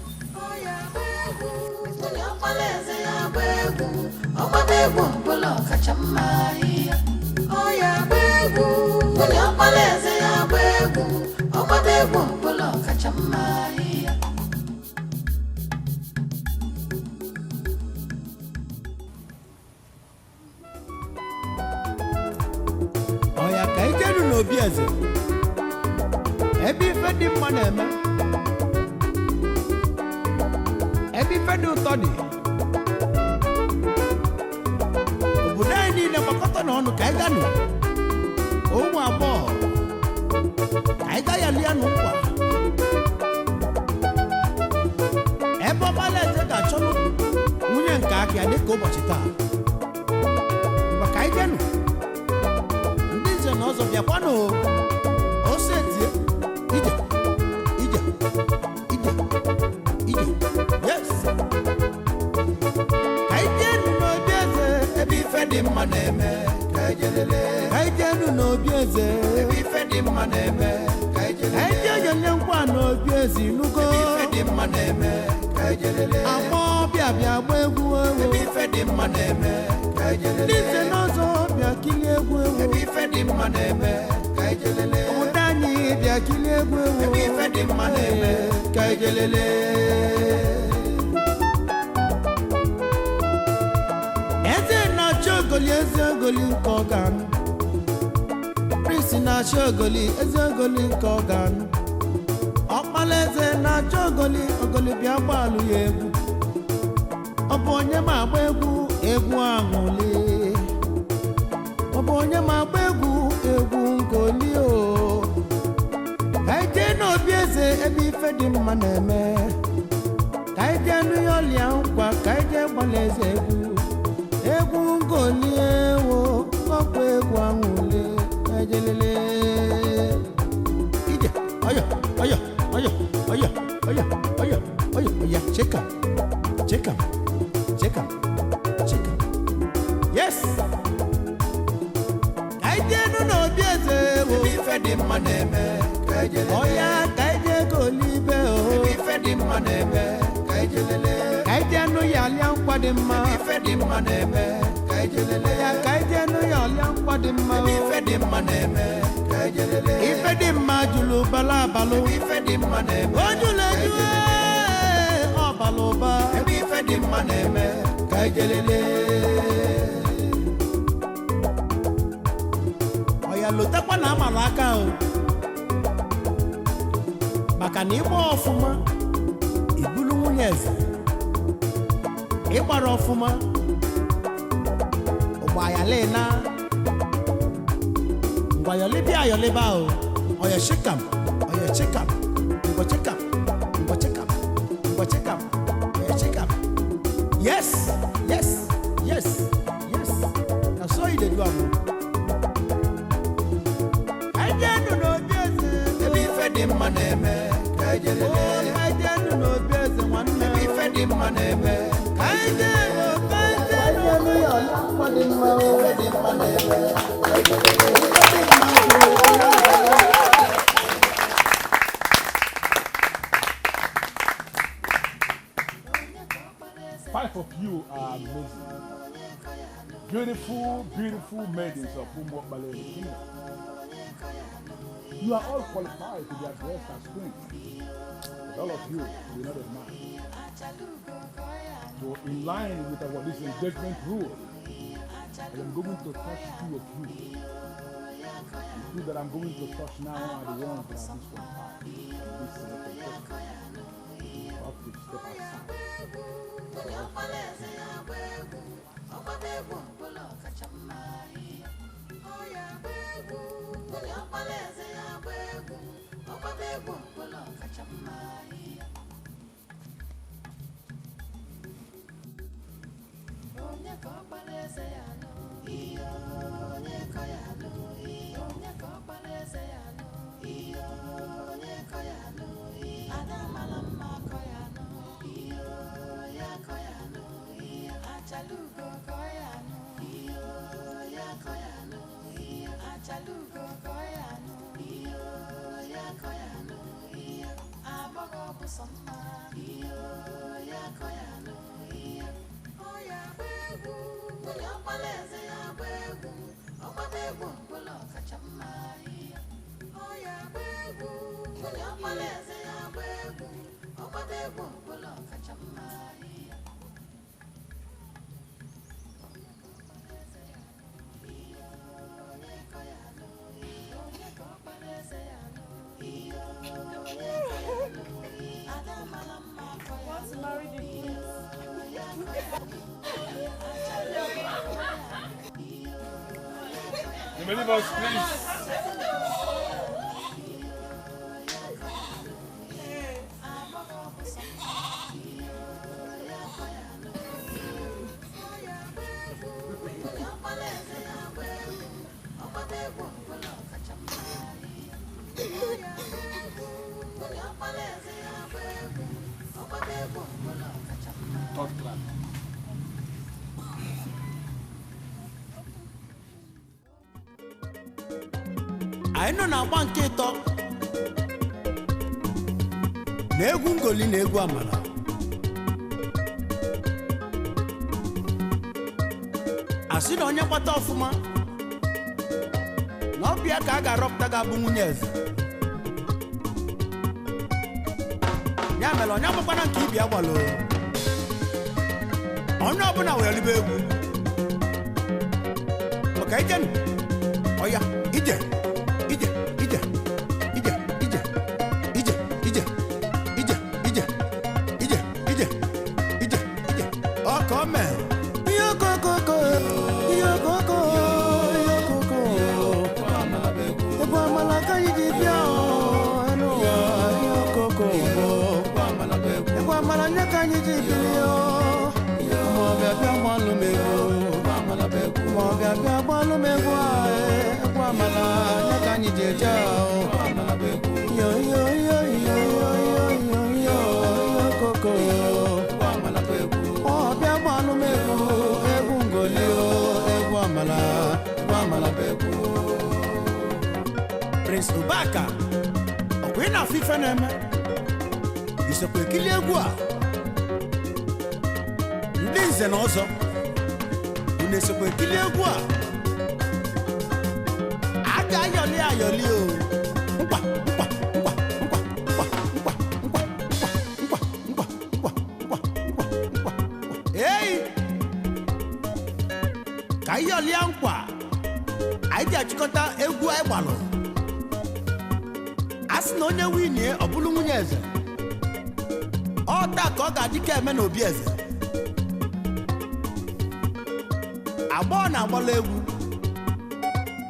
Oya ka ikeru n'obi eze. Ebe ife dị mma na-eme. Ebe ife dị ụtọ dị. Obodo anyị niile gbakọta n'ọnụ ka anyị ganụ. Ụmụ agbọghọ. Ka anyị ga ya lia n'ụkwa. Ebe ọmala eze ga-achọnụ nwunye nke aka dị ka ụbọchị taa. Maka anyị ganụ. N'ọzọ bịakwanụ ose tie ije yes ka ijenu n'obi eze ebe ife dị mma na-eme ka ijelele ka ijenu n'obi eze ebe ife dị mma na-eme ka ijelele ka ije onye nkwa n'obi eze inugo ebe ife dị mma na-eme ka ijelele agbọ bịa gba egwu ewu ebe ife dị mma na-eme ka ijelele ndị ise n'ọzọ bịa kilie egwu ewu ebe ife dị mma na-eme ka ijelele ụda anyị bịa kilie egwu ewu ebe ife dị mma na-eme ka ijelele eze na-achọ ogoli eze ogoli nke ọ ga-anụ prince na-achọ ogoli eze ogoli nke ọ ga-anụ ọkpala eze na-achọ ogoli ogoli bịa gbaalụ ya egwu ọ bụ onye ma agba egwu egwu aṅụli ọ bụ onye ma agba egwu egwu ngoli o ka anyị jee n'obi eze ebe ife dị mma na-eme ka anyị jee nụ ya ọlịa nkwa ka anyị jee gbala eze egwu ngoli ewo ọkwa egwu aṅụli ejelele ije ọyọ ọyọ ọyọ ọyọ ọyọ ọyọ ọyọ ọyọ cheka cheka cheka cheka yes ka anyị jee nụ n'obi eze ewo ebe ife dị mma na-eme ka anyị jelele ọya ka anyị jee golibe o ebe ife dị mma na-eme ka anyị jelele ka anyị jee nụ ya alịa nkwa dị mma ebe ife dị mma na-eme ka anyị jelele ya ka anyị jee nụ ya alịa nkwa dị mma ebe ife dị mma na-eme ka anyị jelele ife dị mma jụrụ bala abalụ ebe ife dị mma na-eme o jụrụ eju ọbala ụba ebe ife dị mma na-eme ka anyị jelele lotekwa na amala aka o maka na ịgba ọfụma ibulu nwunye eze ịgbara ọfụma ụgba ya lena ngwa yọlibịa yọliba o oya shikam oya chikam ngwa chikam ngwa chikam ngwa chikam oya chikam yes yes yes yes na so you dey do am ajenu no bieze ebi fe di mma na-eme ka ejelele ajenu no bieze nwanne ebi fe di mma na-eme ka ejelu yo na mma di mma o fe di mma na-eme ka ejelele. Five of you are amazing. Beautiful, beautiful maidens of Ubah Kingdom. You are all qualified to be addressed as queens. But all of you will not a man. So in line with our this engagement rule, I am going to touch two of you. The two that I'm going to touch now are the ones that are disqualified. This contestant. You have to step aside. You believe us, please. anyị nọ na-agba nke ịtọ na egwu ngoli na egwu amala asị na onye gbata ọfụma na ọbịa ka a ga-arọpụta ga-abụ nwunye eze ya mere onye agbakwana nke ibi agbalo onye ọbụla wee libe egwu maka ije ọya ije ije ije ije ije ije ije ije ije ije ije ije ije ọkọ mee ihe okokoko ihe okoko ihe okoko egwu amala ka anyị ji bịa elu ụwa ihe okoko egwu amala nye ka anyị ji bịa ma ọ bịa bịa gbalụ m ego ma ọ bịa bịa gbalụ m ego egwu amala nye ka anyị ji eje yo yo yo yo yo yo yo okoko ọ bịa gbalụ m ego egwu ngoli egwu amala bụ egwu Prince Ubaka ọkwa ị na-afụ ife na-eme isokwa ekili egwu a ndị nze na ọzọ unu esokwa ekili egwu a aga ayọli ayọli o nkwa nkwa nkwa nkwa nkwa nkwa nkwa nkwa nkwa nkwa nkwa nkwa ei ka ayọli nkwa anyị ji achịkọta egwu anyị gbalụ a sị na onye winie ọ bụrụ nwunye eze ọ taa ka ọ ga-adị ka eme n'obi eze agbọọ na-agbala egwu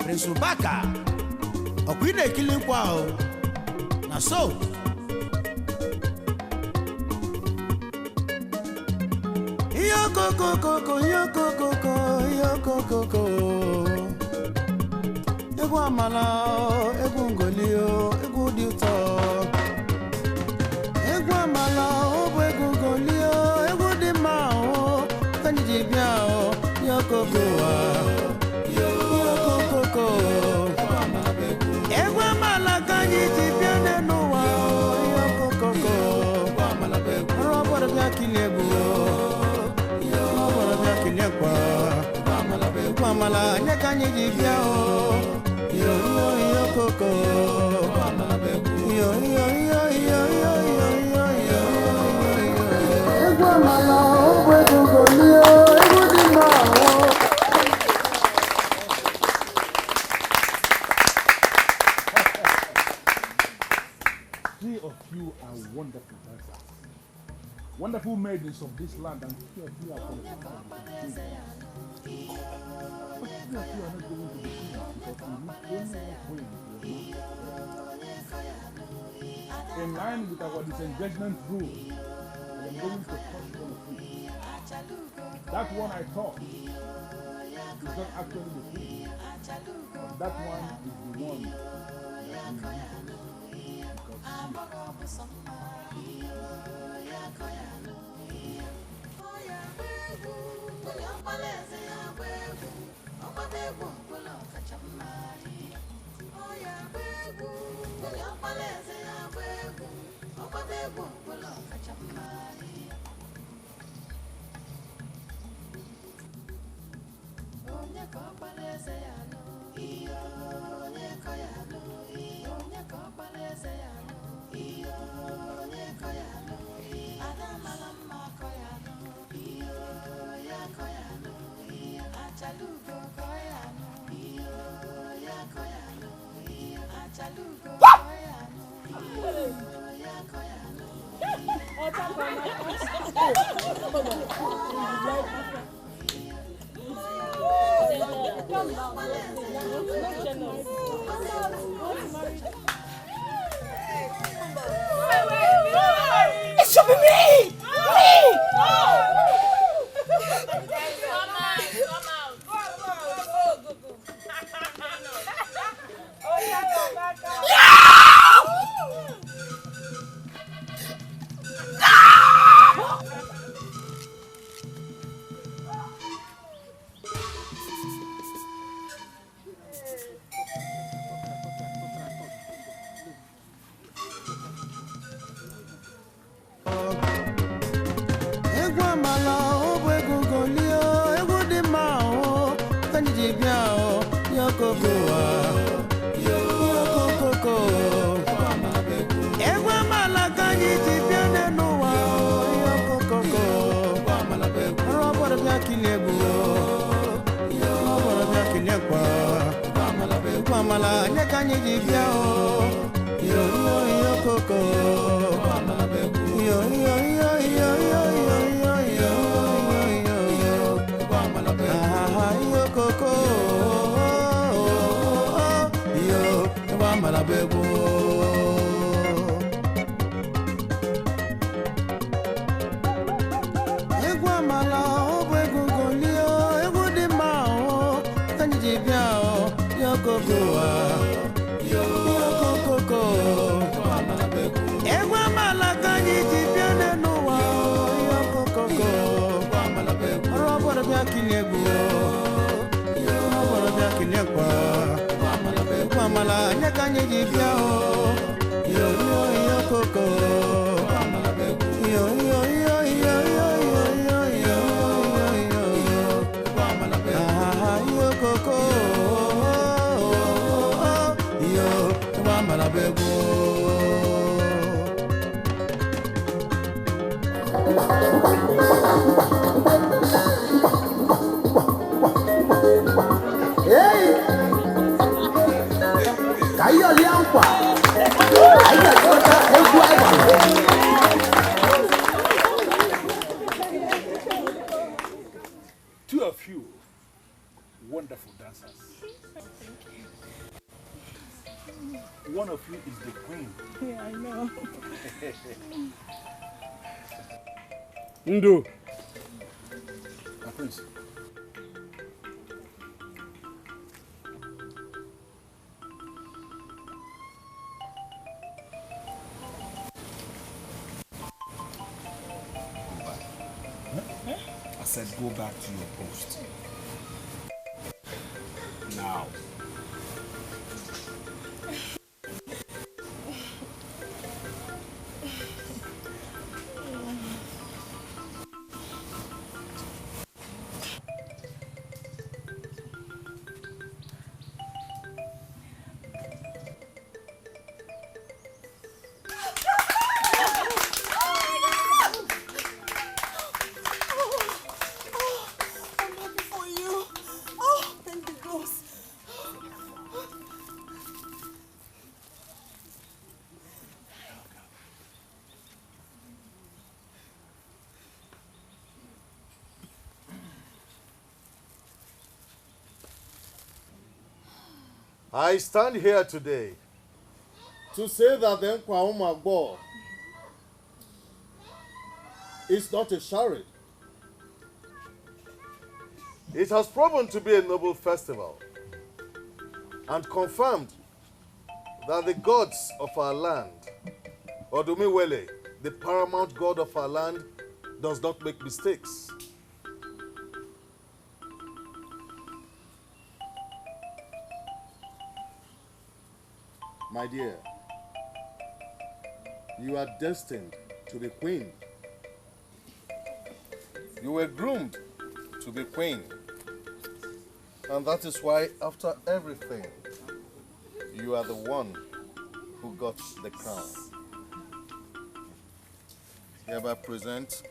Prince Ubaka ọkwa ị na-ekili nkwa ahụ na so egwu amala egwu ngoli egwu dị ụtọ egwu amala ọ bụ egwu ngoli egwu dị mma ka anyị ji bịa yokoko egwu amala ka anyị ji bịa n'ụwa yokoko ọrụ ọbọdọ bịa kilie egwu ọbọdọ bịa kilie kwa egwu amala nye ka anyị ji bịa yokoko egwu amala ọ bụ egwu ngoli egwu dị mma Three of you are wonderful dancers, wonderful maidens of this land, and three of you are qualified. But three of you are not going to be queens because you need only one queen. In line with our disengagement rule, I am going to touch one of you. That one I thought is not actually the queen, but that one is the one that we need. It should be me! Hey! Two of you, wonderful dancers. One of you is the queen. Yeah, I know. Ndu. Prince. I said go back to your post. Now. I stand here today to say that the Nkwaumagbo is not a charade. It has proven to be a noble festival and confirmed that the gods of our land, Odumiwele, the paramount god of our land, does not make mistakes. My dear, you are destined to be queen. You were groomed to be queen. And that is why, after everything, you are the one who got the crown. Hereby present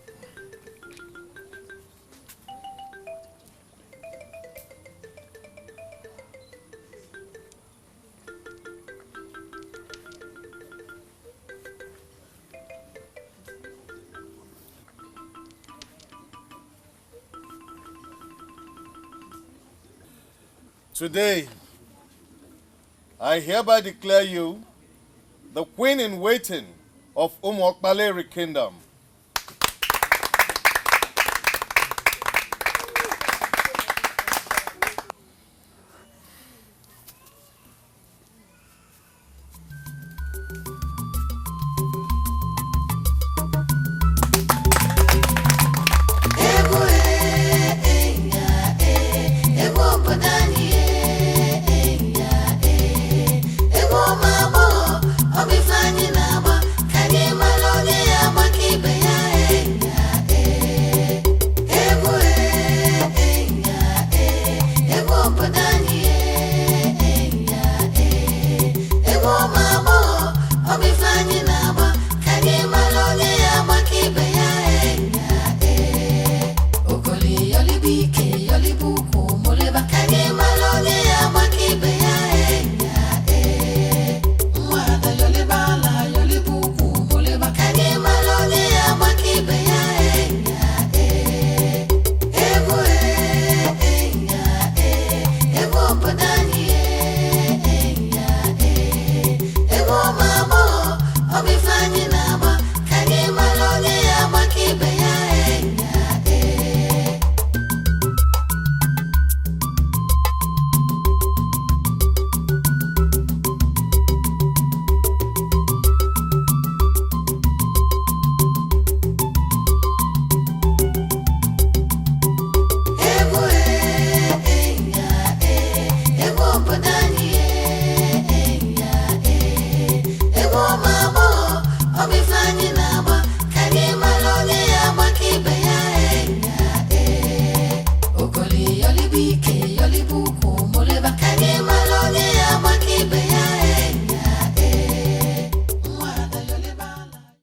today, I hereby declare you the queen in waiting of Umokbaleri Kingdom.